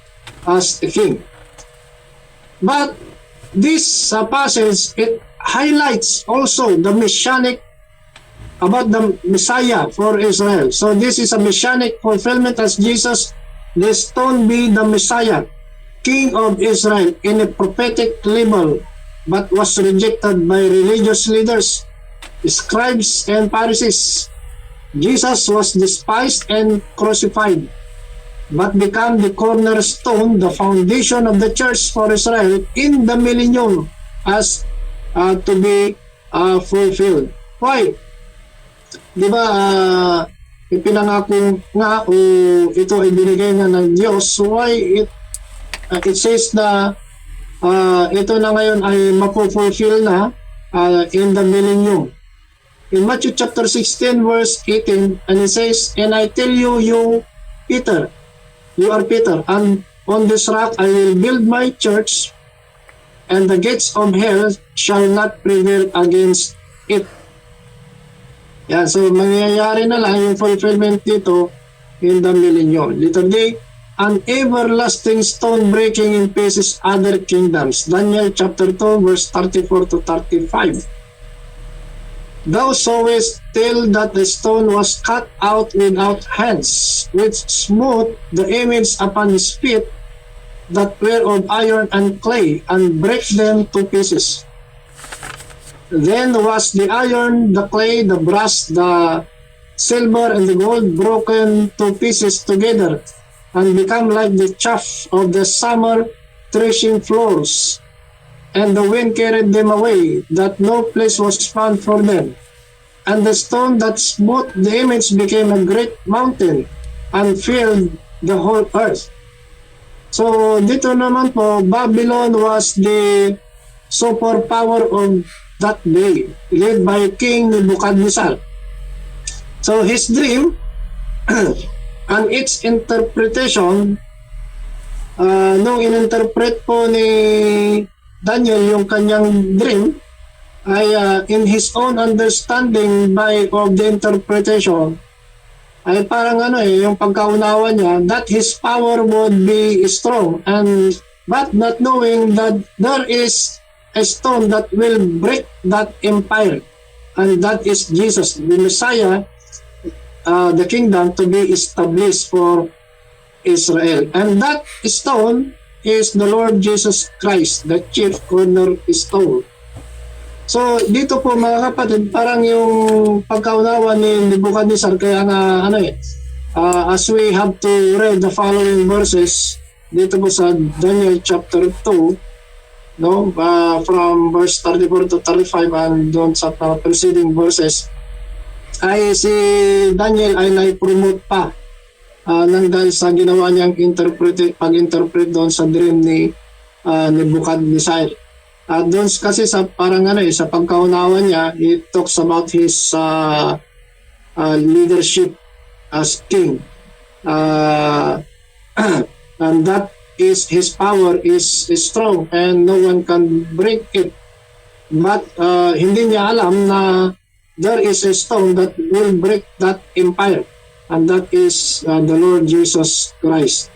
Speaker 1: as a king. But this passage, it highlights also the messianic about the Messiah for Israel. So this is a messianic fulfillment as Jesus, the stone be the Messiah, King of Israel, in a prophetic level, but was rejected by religious leaders scribes and Pharisees. Jesus was despised and crucified, but became the cornerstone, the foundation of the church for Israel in the millennium as to be fulfilled. Why? Di ba ipinangako nga o ito ay binigay nga ng Diyos. So why it says na ito na ngayon ay mapufulfill na in the millennium. In Matthew chapter 16 verse 18, and it says, "And I tell you, you Peter, you are Peter, and on this rock I will build my church, and the gates of hell shall not prevail against it." Yan, so mangyayari na lang yung fulfillment dito in the millennium. Little day, an everlasting stone breaking in pieces other kingdoms. Daniel chapter 2 verse 34 to 35. "Thou sawest till that the stone was cut out without hands, which smote the image upon his feet, that were of iron and clay, and break them to pieces. Then was the iron, the clay, the brass, the silver, and the gold broken to pieces together, and become like the chaff of the summer threshing floors. And the wind carried them away, that no place was found for them. And the stone that smote the image became a great mountain, and filled the whole earth." So dito naman po, Babylon was the superpower of that day, led by King Nebuchadnezzar. So his dream and its interpretation, nung ininterpret po ni Daniel yung kanyang dream, ay in his own understanding of the interpretation, ay parang yung pagkaunawa niya that his power would be strong, and but not knowing that there is a stone that will break that empire, and that is Jesus, the Messiah, the kingdom to be established for Israel. And that stone is the Lord Jesus Christ, the chief cornerstone. So dito po mga kapatid, parang yung pagkaunawa ni Nebuchadnezzar, kaya nga as we have to read the following verses dito po sa Daniel chapter 2, from verse 34 to 35 and doon sa preceding verses, ay si Daniel ay nai-promote pa nang dahil sa ginawa niyang pag-interpret doon sa dream ni Nebuchadnezzar. At doon kasi sa parang sa pagkaunawa niya, it talks about his leadership as king. And that is his power is strong and no one can break it. But hindi niya alam na there is a stone that will break that empire, and that is the Lord Jesus Christ.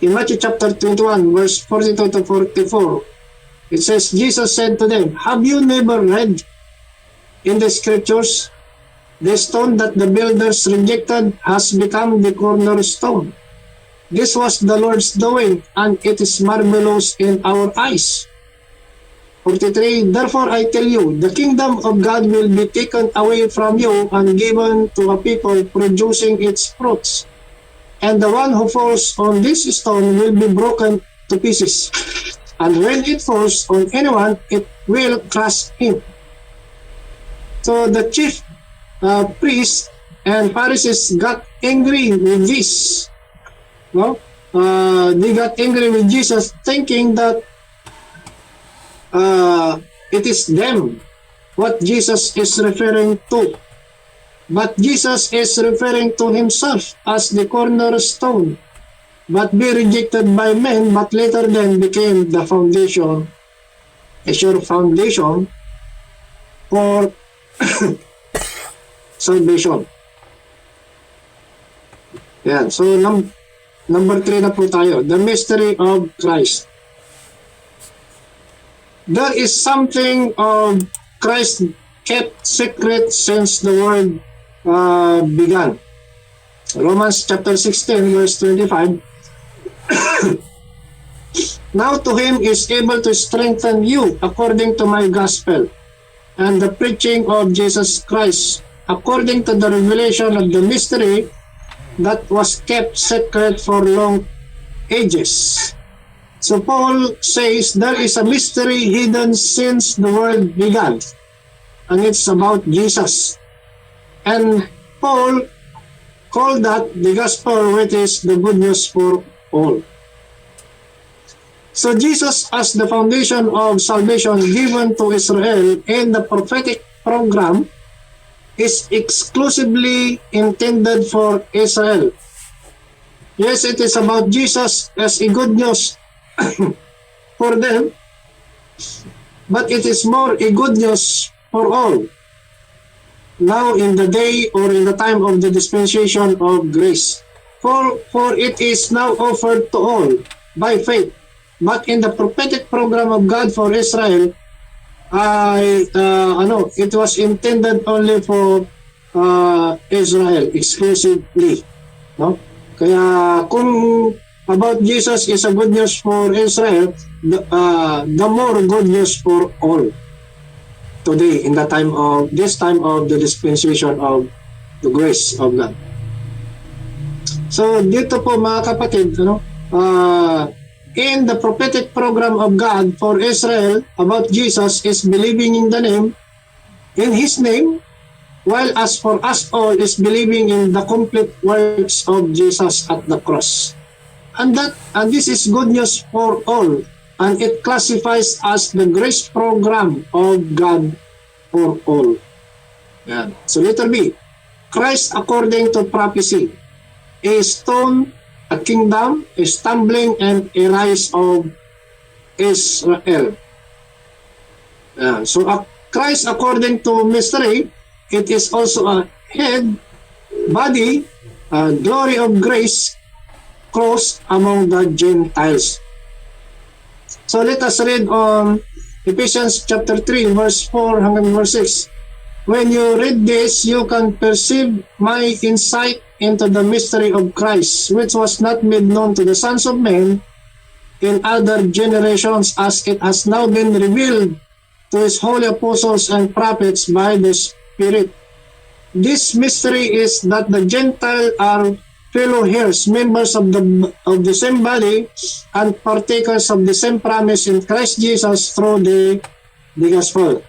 Speaker 1: In Matthew chapter 21 verse 42 to 44, it says, "Jesus said to them, Have you never read in the scriptures, the stone that the builders rejected has become the cornerstone. This was the Lord's doing, and it is marvelous in our eyes." 43, "Therefore I tell you, the kingdom of God will be taken away from you and given to a people producing its fruits. And the one who falls on this stone will be broken to pieces. And when it falls on anyone, it will crush him." So the chief priests and Pharisees got angry with this. They got angry with Jesus, thinking that it is them what Jesus is referring to. But Jesus is referring to himself as the cornerstone, but be rejected by men, but later then became the foundation, a sure foundation for salvation. Yan. So, number 3 na po tayo. The mystery of Christ. There is something of Christ kept secret since the world began. Romans chapter 16 verse 25. "Now to him is able to strengthen you according to my gospel, and the preaching of Jesus Christ, according to the revelation of the mystery that was kept secret for long ages. So Paul says there is a mystery hidden since the world began, and it's about Jesus. And Paul called that the gospel, which is the good news for all. So Jesus, as the foundation of salvation given to Israel in the prophetic program, is exclusively intended for Israel. Yes, it is about Jesus as a good news for them, but it is more a good news for all. Now in the day or in the time of the dispensation of grace. For it is now offered to all by faith. But in the prophetic program of God for Israel, it was intended only for Israel exclusively. No? Kaya kung about Jesus is a good news for Israel, the more good news for all today in the time of the dispensation of the grace of God. So dito po mga kapatid, in the prophetic program of God for Israel about Jesus is believing in the name, in His name, while as for us all is believing in the complete works of Jesus at the cross. And this is good news for all, and it classifies as the grace program of God for all. Yeah. So letter B, Christ according to prophecy, a stone, a kingdom, a stumbling, and a rise of Israel. So Christ according to mystery, it is also a head, body, glory of grace, cross among the Gentiles. So let us read on Ephesians chapter 3 verse 4 hanggang verse 6. When you read this, you can perceive my insight into the mystery of Christ, which was not made known to the sons of men in other generations, as it has now been revealed to his holy apostles and prophets by the Spirit. This mystery is that the Gentiles are fellow heirs, members of the same body, and partakers of the same promise in Christ Jesus through the gospel.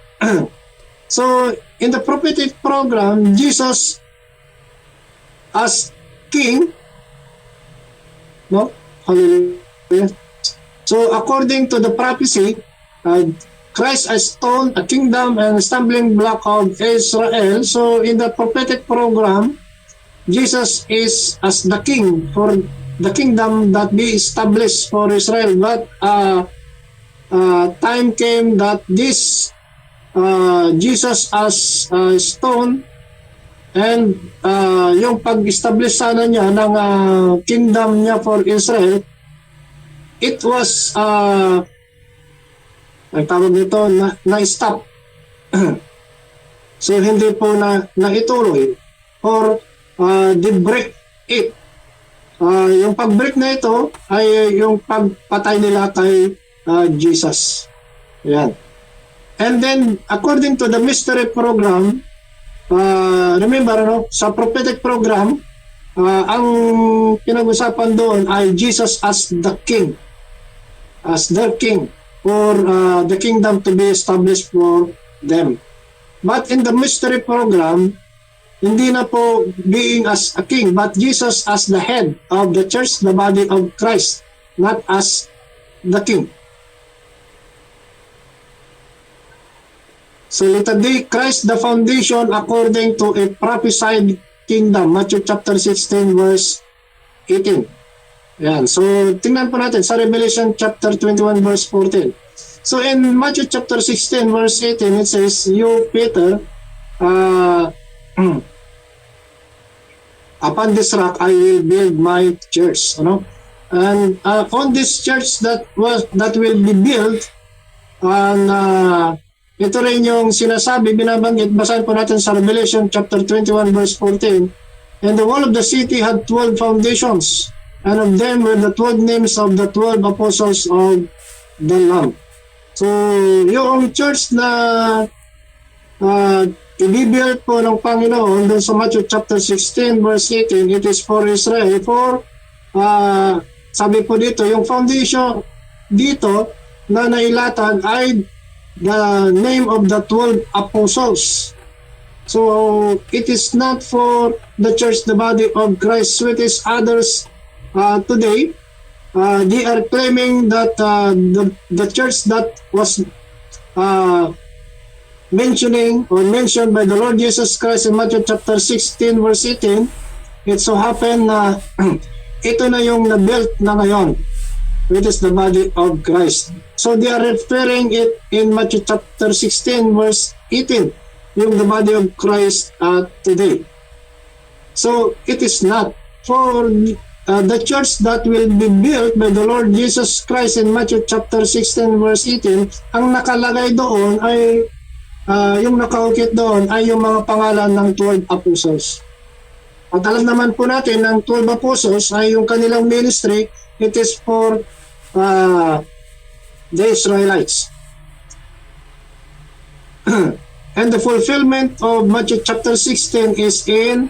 Speaker 1: So, in the prophetic program, Jesus as king, no? Hallelujah. So, according to the prophecy, Christ as stone, a kingdom, and a stumbling block of Israel. So, in the prophetic program, Jesus is as the king for the kingdom that be established for Israel. But time came that this Jesus as stone and yung pag-establish sana niya ng kingdom niya for Israel, it was ang tawag nito na-stop. So hindi po na-ituloy or they break it. Yung pag-break na ito ay yung pagpatay nila kay Jesus. Yan. And then, according to the mystery program, remember, sa prophetic program, ang pinag-usapan doon ay Jesus as the king, as their king, for the kingdom to be established for them. But in the mystery program, hindi na po being as a king, but Jesus as the head of the church, the body of Christ, not as the king. So letter D, Christ the foundation according to a prophesied kingdom. Matthew chapter 16 verse 18. Yan. So tingnan po natin sa Revelation chapter 21 verse 14. So in Matthew chapter 16 verse 18, it says, you Peter, upon this rock I will build my church. And on this church that will be built, and ito rin yung sinasabi, binabanggit, basahin po natin sa Revelation chapter 21 verse 14. And the wall of the city had 12 foundations, and of them were the 12 names of the 12 apostles of the Lamb. So, yung church na ibibuild po ng Panginoon doon sa Matthew chapter 16 verse 18, it is for Israel. For, sabi po dito, yung foundation dito na nailatag ay the name of the 12 apostles. So, it is not for the church, the body of Christ, which is others today. They are claiming that the church that was mentioned by the Lord Jesus Christ in Matthew chapter 16 verse 18, it so happened na ito na yung na-built na ngayon, which is the body of Christ. So they are referring it in Matthew chapter 16 verse 18, yung the body of Christ today. So it is not for the church that will be built by the Lord Jesus Christ in Matthew chapter 16 verse 18. Ang nakalagay doon ay yung nakaukit doon ay yung mga pangalan ng 12 apostles. At alam naman po natin ng 12 apostles ay yung kanilang ministry, it is for the Israelites. And the fulfillment of Matthew chapter 16 is in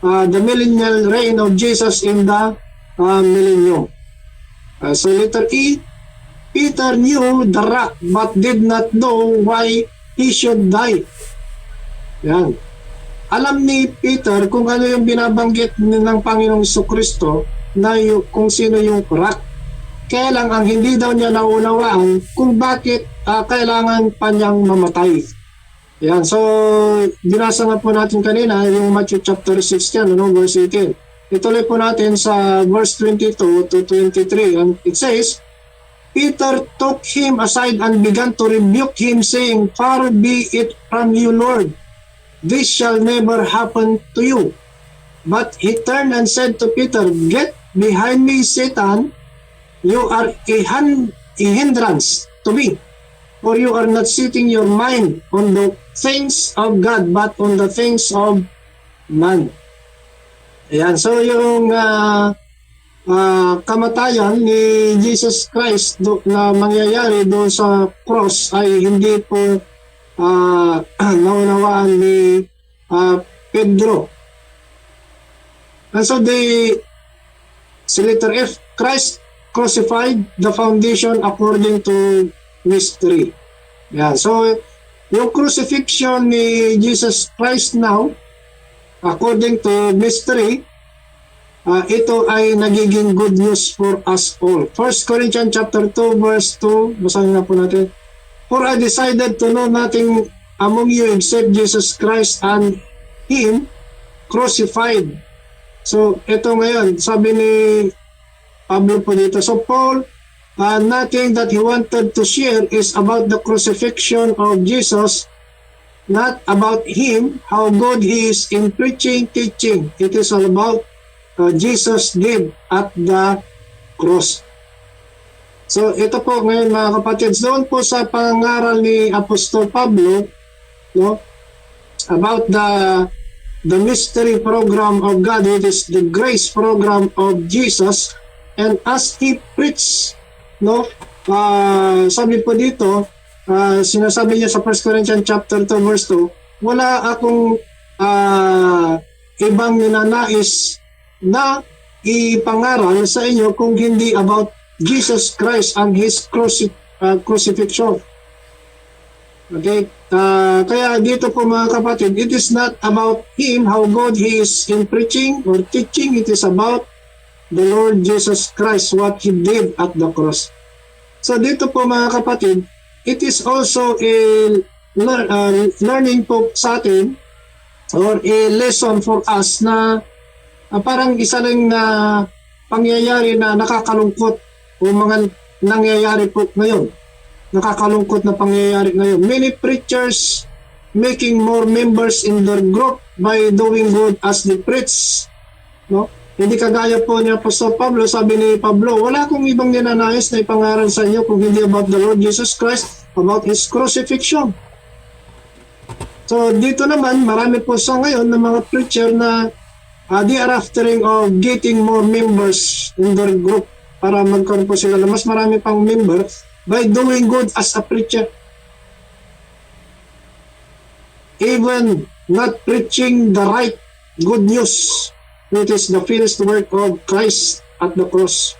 Speaker 1: the millennial reign of Jesus in the millennium. So letter E, Peter knew the rock but did not know why he should die. Yan. Alam ni Peter kung ano yung binabanggit ng Panginoong Jesucristo na kung sino yung rock. Kaya lang ang hindi daw niya naunawaan kung bakit kailangan pa niyang mamatay. Yan. So, binasa nga po natin kanina yung Matthew chapter 16, verse 18. Ituloy po natin sa verse 22 to 23. And it says, Peter took him aside and began to rebuke him, saying, Far be it from you, Lord. This shall never happen to you. But he turned and said to Peter, Get behind me, Satan. You are a hindrance to me. For you are not setting your mind on the things of God, but on the things of man. Ayan. So yung kamatayan ni Jesus Christ na mangyayari doon sa cross ay hindi po naunawaan ni Pedro. And so letter F, Christ crucified the foundation according to mystery. Yeah, so yung crucifixion ni Jesus Christ now according to mystery, ito ay nagiging good news for us all. 1 Corinthians chapter 2 verse 2, basahin na po natin. For I decided to know nothing among you except Jesus Christ and Him crucified. So ito ngayon, sabi ni Pablo po dito. So Paul, nothing that he wanted to share is about the crucifixion of Jesus, not about Him, how good He is in preaching, teaching. It is all about Jesus did at the cross. So ito po ngayon mga kapatid, doon po sa pangaral ni Apostol Pablo, no, about the mystery program of God, it is the grace program of Jesus, and as he preached, no, sabi po dito, sinasabi niya sa 1 Corinthians chapter 2 verse 2, wala akong ibang ninanais na ipangaral sa inyo kung hindi about Jesus Christ and His crucifixion. Okay? Kaya dito po mga kapatid, it is not about Him, how good He is in preaching or teaching. It is about the Lord Jesus Christ, what He did at the cross. So dito po mga kapatid, it is also a learning po sa atin or a lesson for us na parang isa lang na pangyayari na nakakalungkot o mga nangyayari po ngayon. Nakakalungkot na pangyayari ngayon. Many preachers making more members in their group by doing good as they preach. No? Hindi kagaya po ni Apostol Pablo, sabi ni Pablo, wala akong ibang ninanais na ipangaral sa inyo kung hindi about the Lord Jesus Christ, about His crucifixion. So dito naman, marami po sa ngayon ng mga preacher na they are aftering of getting more members in their group para magkaroon po sila na mas marami pang member by doing good as a preacher. even not preaching the right good news, which is the finished work of Christ at the cross.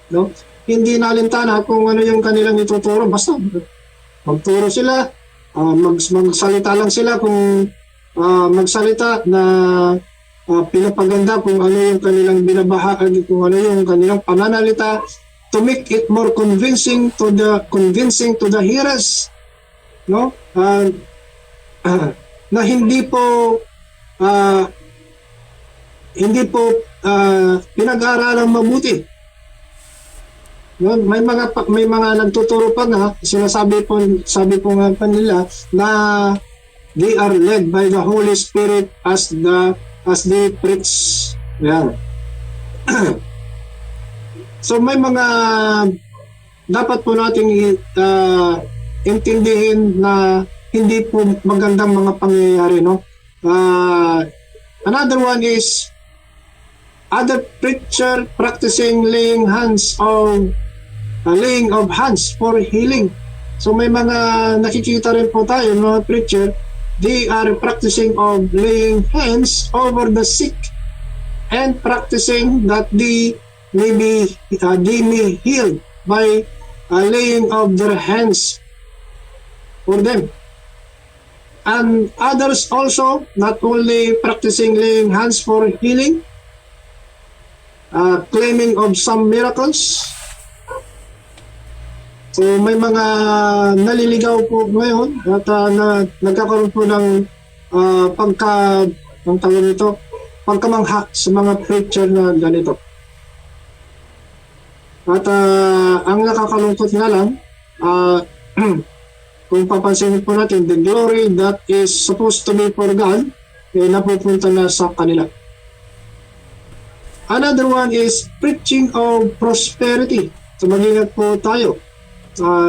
Speaker 1: No? Hindi nalintana kung ano yung kanilang ituturo, basta magturo sila, magsalita lang sila kung magsalita na pinapaganda kung ano yung kanilang binabahagi, kung ano yung kanilang pananalita, to make it more convincing to the hearers, no? Na hindi po pinag-aaralang mabuti. No? May mga nagtuturo pa nga, sabi po nga pa nila na they are led by the Holy Spirit as they preach. Yan. So may mga dapat po nating intindihin na hindi po magandang mga pangyayari, no? Another one is other preacher practicing laying of hands for healing. So may mga nakikita rin po tayo, mga preacher, they are practicing of laying hands over the sick and practicing that they may be healed by laying of their hands for them. And others also not only practicing laying hands for healing, claiming of some miracles. So may mga naliligaw po ngayon at nagkakaroon po ng pagkamangha sa mga preacher na ganito. At ang nakakalungkot nga lang, kung papansin po natin, the glory that is supposed to be for God, napupunta na sa kanila. Another one is preaching of prosperity. So mag-ingat po tayo.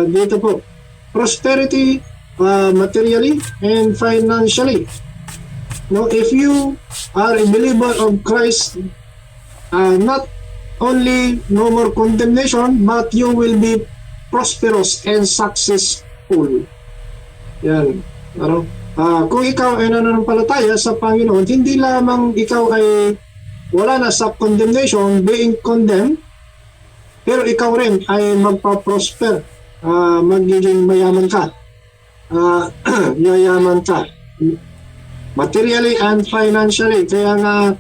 Speaker 1: Dito po, prosperity materially and financially. No, if you are a believer of Christ, not only no more condemnation, but you will be prosperous and successful. Yan. Ano? Kung ikaw ay nananampalataya sa Panginoon, hindi lamang ikaw ay wala na sa condemnation, being condemned, pero ikaw rin ay magpa-prosper. Magiging mayaman ka, yayaman ka materially and financially. Kaya nga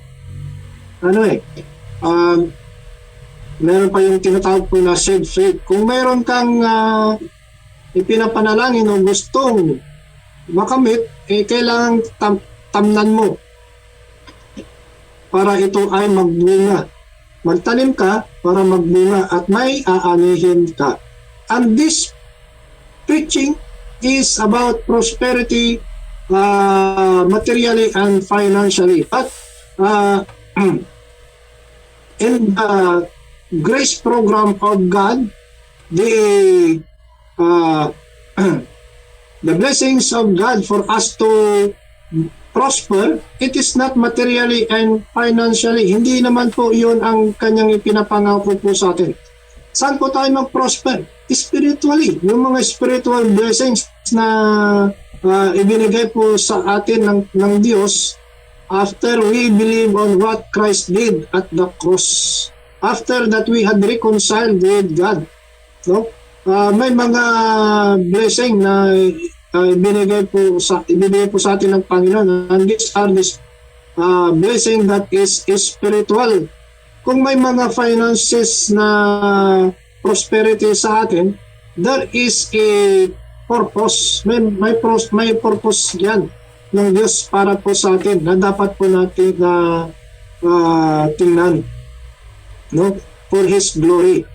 Speaker 1: meron pa yung tinatawag po na saved faith. Kung meron kang ipinapanalangin o gustong makamit, kailangan tamnan mo para ito ay magbunga. Magtanim ka para magbunga at may aanihin ka. And this preaching is about prosperity materially and financially. But in the grace program of God, the blessings of God for us to prosper, it is not materially and financially. Hindi naman po yun ang kanyang ipinapangako po sa atin. Saan po tayo mag-prosper? Spiritually. Yung mga spiritual blessings na ibinigay po sa atin ng Diyos after we believe on what Christ did at the cross. After that we had reconciled with God. No? May mga blessing na ibinigay po sa atin ng Panginoon, and these are this blessing that is spiritual. Kung may mga finances na prosperity sa atin, there is a purpose. May purpose yan ng Diyos para po sa atin na dapat po natin tingnan, no? For His glory.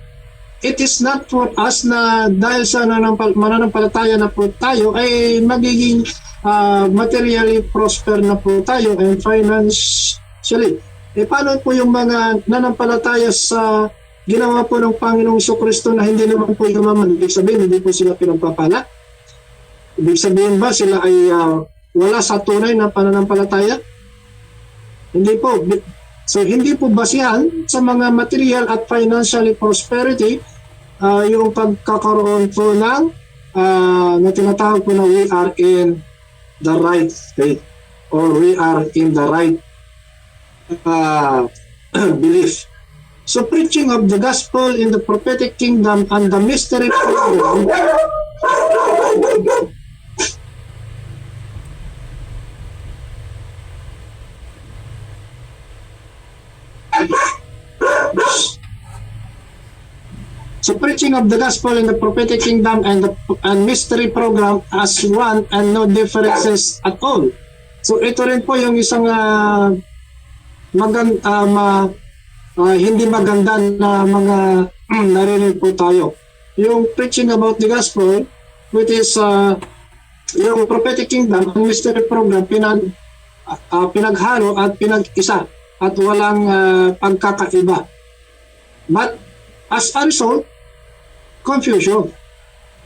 Speaker 1: It is not for us na dahil sa mananampalataya na po tayo ay magiging materially prosper na po tayo and financially. Paano po yung mga nanampalataya sa ginawa po ng Panginoong Jesucristo na hindi naman po yumaman? Ibig sabihin, hindi po sila pinagpapala? Ibig sabihin ba sila ay wala sa tunay na pananampalataya? Hindi po. So, hindi po basihan sa mga material at financial prosperity yung pagkakaroon po ng na tinatawag po na we are in the right faith, or we are in the right belief. So preaching of the gospel in the prophetic kingdom and the mystery program So preaching of the gospel in the prophetic kingdom and the mystery program as one and no differences at all. So ito rin po yung isang hindi maganda na mga narinig po tayo. Yung preaching about the gospel, which is yung prophetic kingdom and mystery program, pinaghalo at pinag-isa at walang pagkakaiba. But as a result, confusion.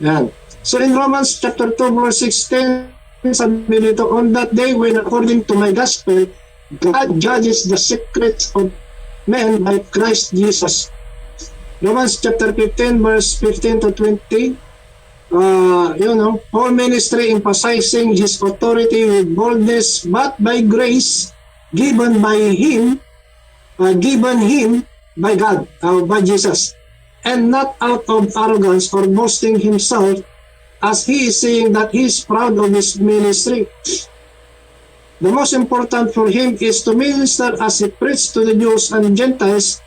Speaker 1: Yan. So in Romans chapter 2 verse 16, sabi dito, on that day when according to my gospel, God judges the secrets of men by Christ Jesus. Romans chapter 15 verse 15 to 20, Paul ministry emphasizing his authority with boldness, but by grace given him by God, by Jesus, and not out of arrogance or boasting himself, as he is saying that he is proud of his ministry. The most important for him is to minister as he preached to the Jews and Gentiles,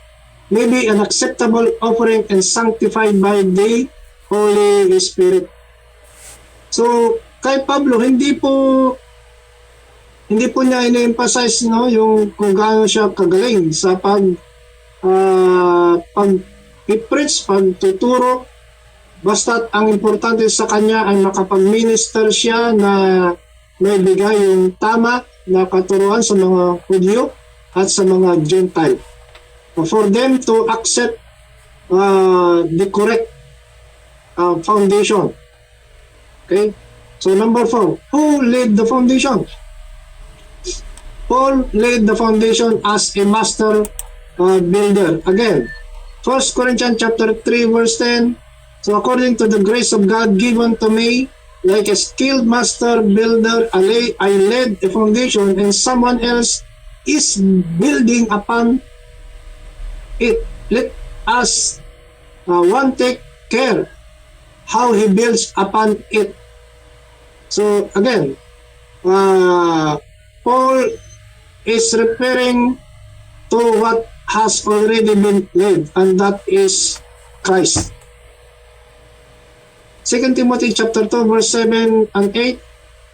Speaker 1: may be an acceptable offering and sanctified by the Holy Spirit. So, kay Pablo, hindi po niya ina-emphasize yung kung gaano siya kagaling sa i-preach, pagtuturo, basta't ang importante sa kanya ay makapag-minister siya na may bigay yung tama na katuruan sa mga Hudyo at sa mga Gentile. For them to accept the correct foundation. Okay? So number 4, who laid the foundation? Paul laid the foundation as a master builder. Again, 1 Corinthians chapter 3 verse 10, so according to the grace of God given to me, like a skilled master builder, I laid a foundation and someone else is building upon it. Let us one take care how he builds upon it. So again, Paul is referring to what has already been laid, and that is Christ. 2 Timothy chapter 2 verse 7 and 8,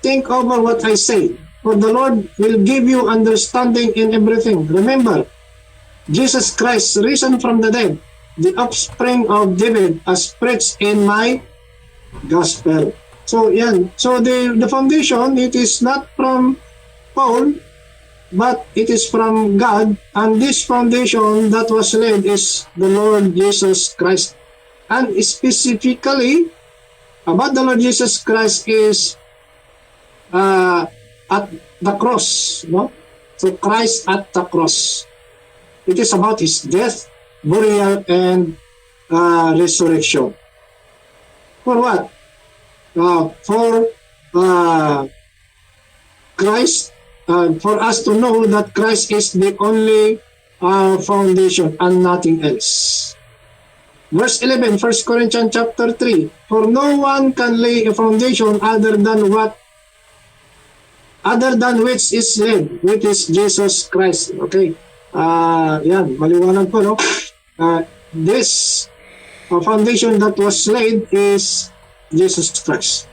Speaker 1: think over what I say, for the Lord will give you understanding in everything. Remember, Jesus Christ risen from the dead, the offspring of David, as preached in my gospel. So yan. So the foundation, it is not from Paul, but it is from God, and this foundation that was laid is the Lord Jesus Christ. And specifically about the Lord Jesus Christ is at the cross, no? So Christ at the cross. It is about his death, burial, and resurrection. For what? For Christ. For us to know that Christ is the only foundation and nothing else. Verse 11, 1 Corinthians chapter 3, for no one can lay a foundation other than which is laid, which is Jesus Christ. Okay. Yan, maliwanag po, no? This foundation that was laid is Jesus Christ.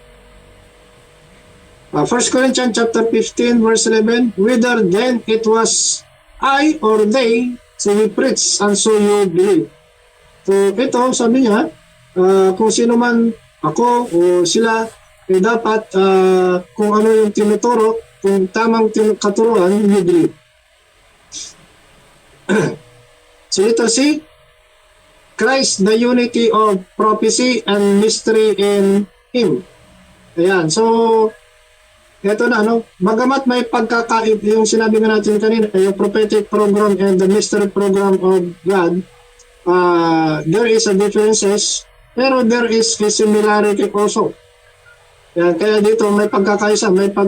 Speaker 1: 1 Corinthians chapter 15 verse 11, whether then it was I or they, so we preach and so you believe. So ito, sabi niya, kung sino man ako o sila, dapat kung ano yung tinuturo, kung tamang katuruan, you believe. So ito si Christ, the unity of prophecy and mystery in Him. Ayan, so ito na, bagamat may pagkakait, yung sinabi nga natin kanina, yung prophetic program and the mystery program of God, there is a differences, pero there is a similarity also. Yan, kaya dito may pagkakaisa, may uh,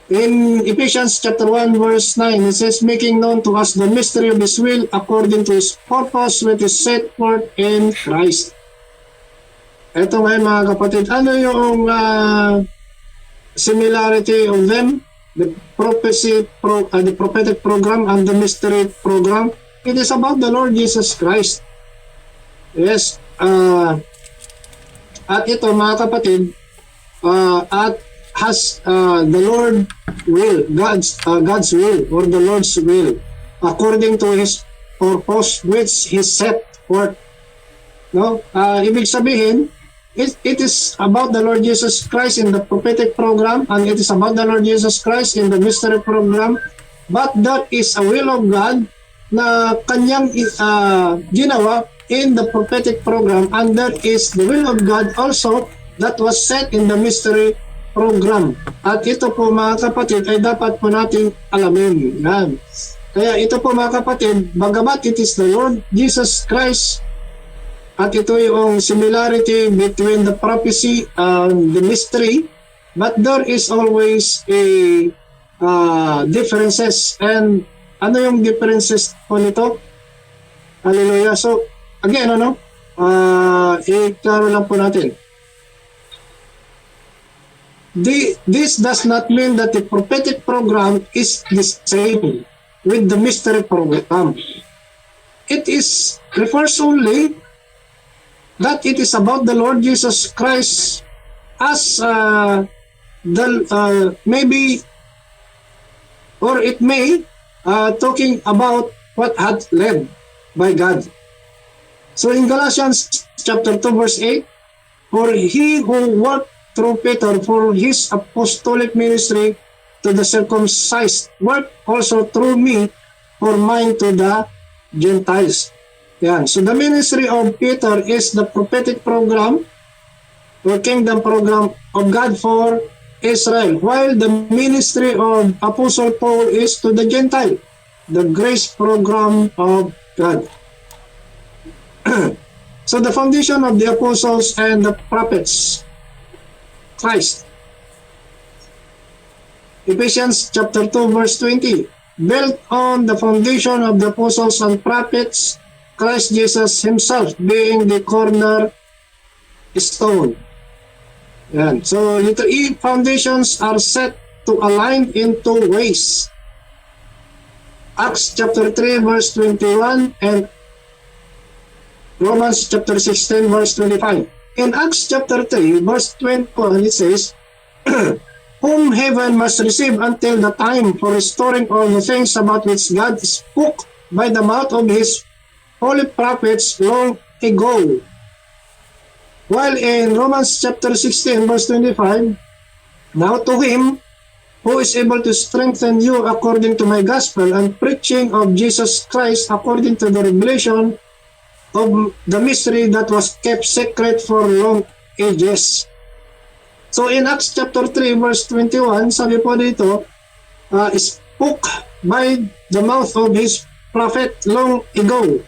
Speaker 1: in Ephesians chapter 1 verse 9, it says, making known to us the mystery of His will according to His purpose which is set forth in Christ. Ito ngayon mga kapatid, ano yung similarity of them? The the prophetic program and the mystery program. It is about the Lord Jesus Christ. Yes. At ito mga kapatid, at has the Lord will, God's will or the Lord's will according to His purpose which He set forth. No? Ibig sabihin, it is about the Lord Jesus Christ in the prophetic program, and it is about the Lord Jesus Christ in the mystery program, but that is a will of God na kanyang ginawa in the prophetic program, and that is the will of God also that was set in the mystery program. At ito po mga kapatid ay dapat po nating alamin. Yan. Kaya ito po mga kapatid, bagamat it is the Lord Jesus Christ, at ito yung similarity between the prophecy and the mystery, but there is always a differences. And ano yung differences po nito? Hallelujah. So, again, i-klaro lang po natin. This does not mean that the prophetic program is the same with the mystery program. It refers only that it is about the Lord Jesus Christ as maybe, or it may talking about what had led by God. So in Galatians chapter 2 verse 8, for He who worked through Peter for his apostolic ministry to the circumcised worked also through me for mine to the Gentiles. Yan. So the ministry of Peter is the prophetic program or kingdom program of God for Israel, while the ministry of Apostle Paul is to the Gentile, the grace program of God. So the foundation of the apostles and the prophets, Christ. Ephesians chapter 2 verse 20, built on the foundation of the apostles and prophets, Christ Jesus Himself being the corner stone. Yan. So, the three foundations are set to align in two ways. Acts chapter 3 verse 21 and Romans chapter 16 verse 25. In Acts chapter 3 verse 21 it says, whom heaven must receive until the time for restoring all the things about which God spoke by the mouth of His holy prophets long ago. While in Romans chapter 16 verse 25, now to Him who is able to strengthen you according to my gospel and preaching of Jesus Christ according to the revelation of the mystery that was kept secret for long ages. So in Acts chapter 3 verse 21, sabi po dito, spoke by the mouth of His prophet long ago.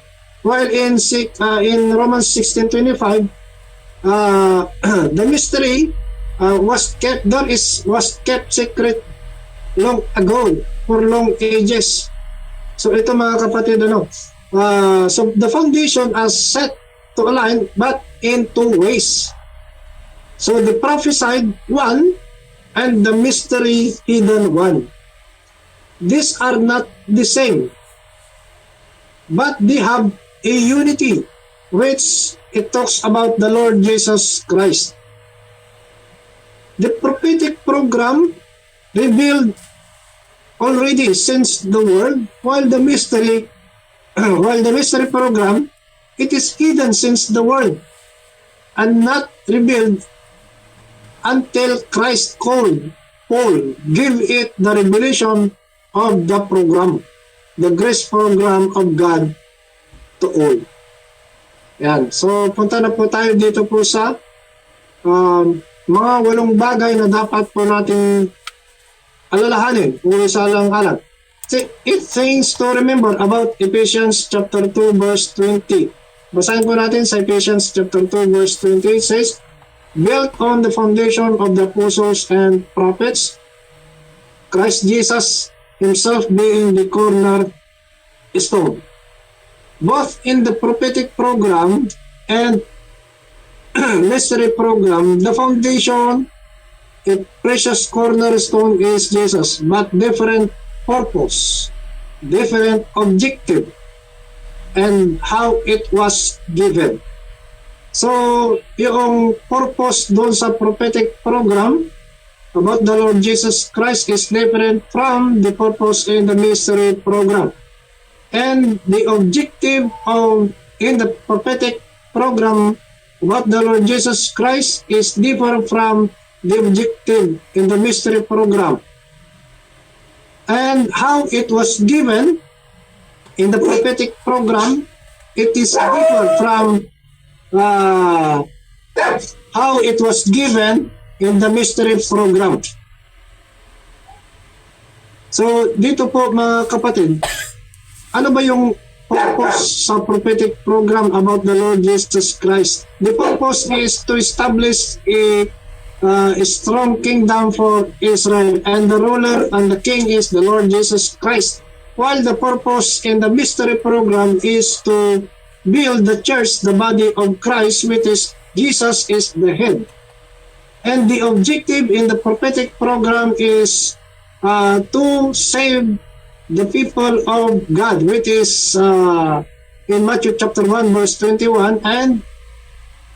Speaker 1: While in Romans 16:25, the mystery was kept secret long ago for long ages. So ito mga kapatid, so the foundation are set to align but in two ways. So the prophesied one and the mystery hidden one. These are not the same, but they have a unity, which it talks about the Lord Jesus Christ. The prophetic program revealed already since the world, while the mystery program, it is hidden since the world and not revealed until Christ called Paul, give it the revelation of the program, the grace program of God to all. Yan. So, punta na po tayo dito po sa mga 8 bagay na dapat po nating alalahanin o isalang-alang. 8 things to remember about Ephesians chapter 2 verse 20. Basahin po natin sa Ephesians chapter 2 verse 28 says, built on the foundation of the apostles and prophets, Christ Jesus himself being the cornerstone. Both in the prophetic program and mystery program, the foundation, a precious cornerstone is Jesus, but different purpose, different objective, and how it was given. So, yung purpose doon sa prophetic program about the Lord Jesus Christ is different from the purpose in the mystery program. And the objective of in the prophetic program about the Lord Jesus Christ is different from the objective in the mystery program. And how it was given in the prophetic program, it is different from how it was given in the mystery program. So, dito po mga kapatid, ano ba yung purpose sa prophetic program about the Lord Jesus Christ? The purpose is to establish a strong kingdom for Israel, and the ruler and the king is the Lord Jesus Christ. While the purpose in the mystery program is to build the church, the body of Christ, which is Jesus is the head. And the objective in the prophetic program is to save the people of God, which is in Matthew chapter 1 verse 21, and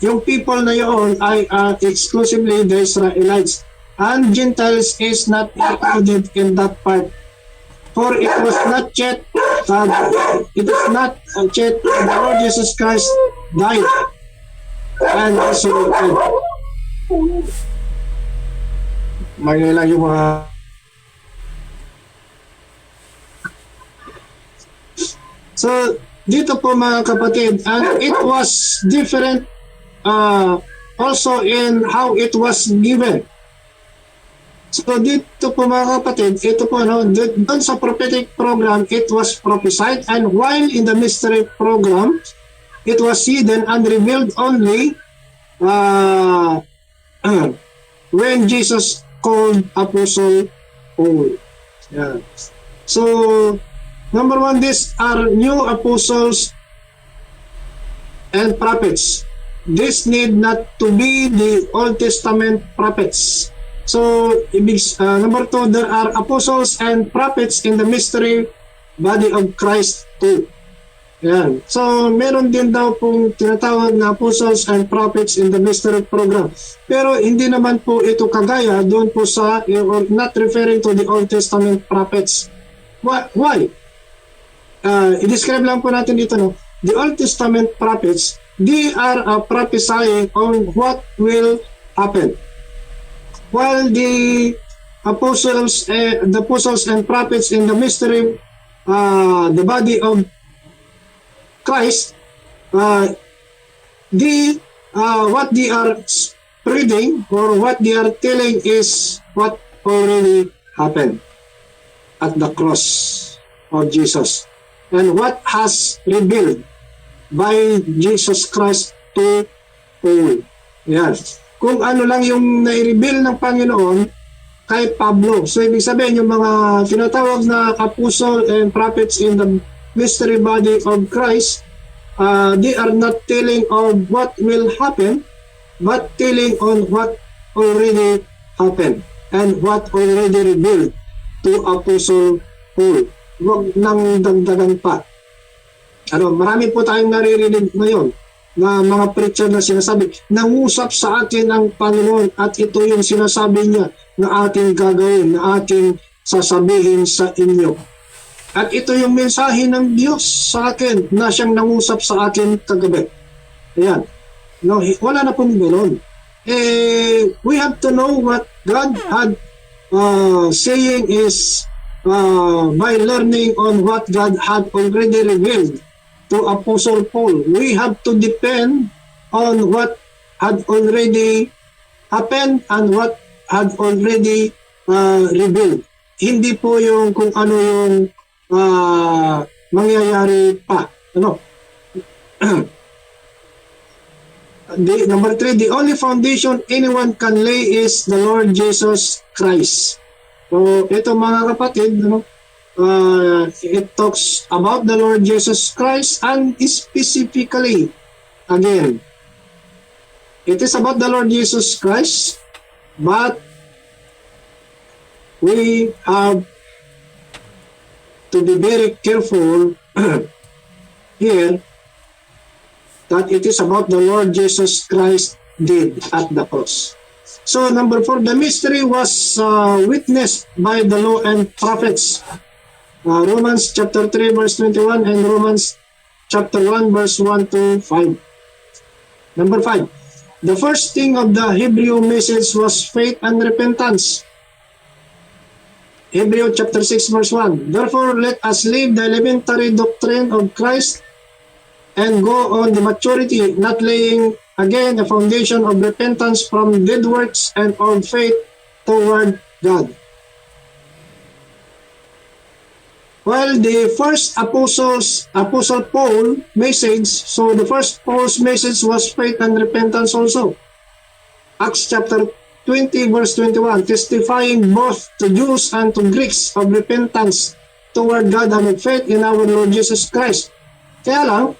Speaker 1: yung people na yun ay exclusively the Israelites, and Gentiles is not included in that part. For it was not yet the Lord Jesus Christ died and resurrected. Maganda yung mga so dito po mga kapatid, and it was different also in how it was given. So dito po mga kapatid, ito po doon sa prophetic program, it was prophesied, and while in the mystery program, it was hidden and revealed only when Jesus called Apostle Paul. Yeah. So number one, these are new apostles and prophets. This need not to be the Old Testament prophets. So, number two, there are apostles and prophets in the mystery body of Christ too. Yan. So, meron din daw pong tinatawag na apostles and prophets in the mystery program. Pero hindi naman po ito kagaya doon po sa, or not referring to the Old Testament prophets. Why? I-describe lang po natin dito, no? The Old Testament prophets, they are prophesying on what will happen. While the apostles and prophets in the mystery, the body of Christ, what they are spreading or what they are telling is what already happened at the cross of Jesus, and what has revealed by Jesus Christ to all. Yan. Kung ano lang yung nai-reveal ng Panginoon kay Pablo. So, ibig sabihin, yung mga tinatawag na apostle and prophets in the mystery body of Christ, they are not telling of what will happen, but telling on what already happened and what already revealed to Apostle Paul. Huwag nang dagdagan pa. Marami po tayong naririnig ngayon na mga preacher na sinasabi, nangusap sa atin ang Panginoon at ito yung sinasabi niya na ating gagawin, na ating sasabihin sa inyo. At ito yung mensahe ng Diyos sa akin na siyang nangusap sa akin kagabi. Ayan. No, wala na pong ganoon. We have to know what God had saying is by learning on what God had already revealed to Apostle Paul. We have to depend on what had already happened and what had already revealed. Hindi po yung kung ano yung mangyayari pa. Number 3, the only foundation anyone can lay is the Lord Jesus Christ. So, ito mga kapatid, it talks about the Lord Jesus Christ, and specifically, again, it is about the Lord Jesus Christ, but we have to be very careful here that it is about the Lord Jesus Christ did at the cross. So number 4, the mystery was witnessed by the law and prophets. Romans chapter 3 verse 21 and Romans chapter 1 verse 1 to 5. Number 5, the first thing of the Hebrew message was faith and repentance. Hebrew chapter 6 verse 1, therefore let us leave the elementary doctrine of Christ and go on the maturity, not laying again a foundation of repentance from dead works and of faith toward God. While the first Apostle Paul message, so the first Paul's message was faith and repentance also. Acts chapter 20 verse 21, testifying both to Jews and to Greeks of repentance toward God and of faith in our Lord Jesus Christ. Kaya lang,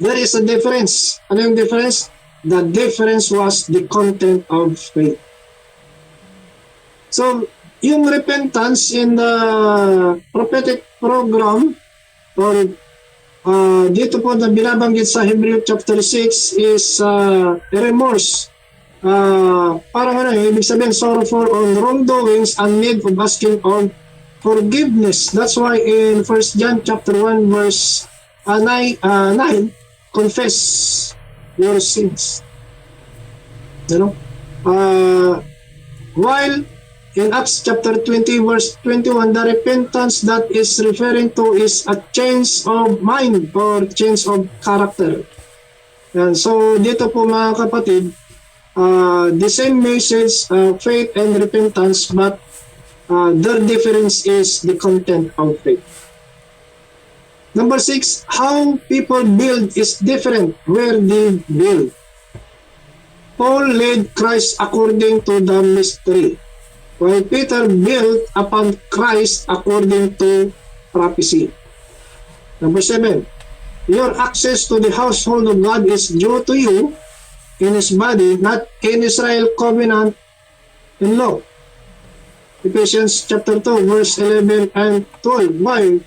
Speaker 1: there is a difference. Ano yung difference? The difference was the content of faith. So, yung repentance in the prophetic program, or dito po na binabanggit sa Hebrew chapter 6 is remorse. Parang ibig sabihin, sorrow for on wrongdoings and need of asking on forgiveness. That's why in 1 John chapter 1 verse 9, confess your sins. While in Acts chapter 20 verse 21, the repentance that is referring to is a change of mind or change of character. And so dito po mga kapatid, the same message, faith and repentance, but their difference is the content of faith. Number 6, how people build is different where they build. Paul led Christ according to the mystery, while Peter built upon Christ according to prophecy. Number 7, your access to the household of God is due to you in His body, not in Israel covenant and law. Ephesians chapter 2 verse 11 and 12. Why?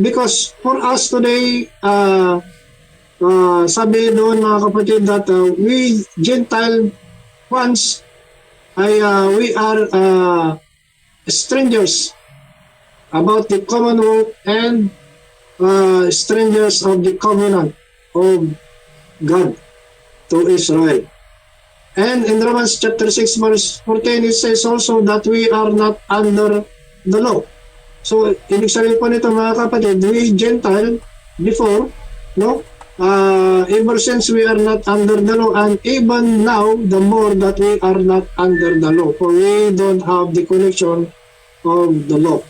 Speaker 1: Because for us today, sabi doon mga kapatid that we Gentile ones, we are strangers about the commonwealth and strangers of the covenant of God to Israel. And in Romans chapter 6 verse 14, it says also that we are not under the law. So, ibig sabihin po nito mga kapatid, we Gentile before, ever since we are not under the law, and even now, the more that we are not under the law, for we don't have the connection of the law.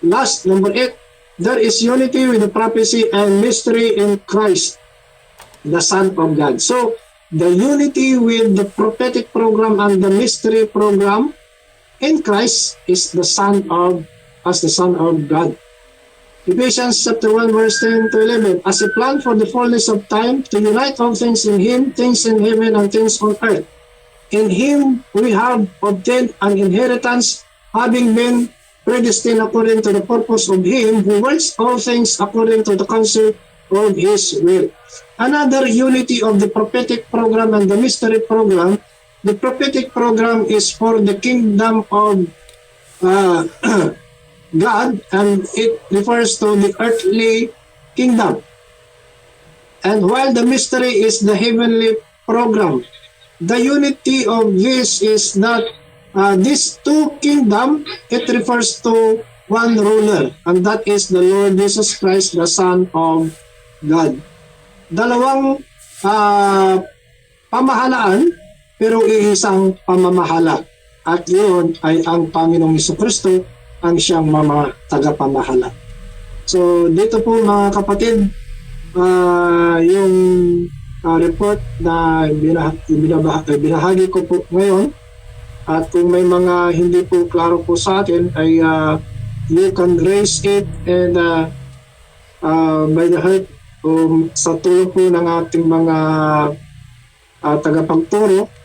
Speaker 1: Last, number 8, there is unity with the prophecy and mystery in Christ, the Son of God. So, the unity with the prophetic program and the mystery program in Christ is the Son of God. Ephesians chapter 1 verse 10 to 11, as a plan for the fullness of time to unite all things in Him, things in heaven and things on earth. In Him we have obtained an inheritance, having been predestined according to the purpose of Him who works all things according to the counsel of His will. Another unity of the prophetic program and the mystery program. The prophetic program is for the kingdom of God, and it refers to the earthly kingdom. And while the mystery is the heavenly program, the unity of this is that these two kingdoms, it refers to one ruler, and that is the Lord Jesus Christ, the Son of God. Dalawang pamahalaan, pero iisang pamamahala. At yun ay ang Panginoong Jesucristo, ang siyang tagapamahala. So dito po mga kapatid, yung report na binahagi ko po ngayon. At kung may mga hindi po klaro po sa atin ay you can raise it and by the help sa tulong po ng ating mga tagapagturo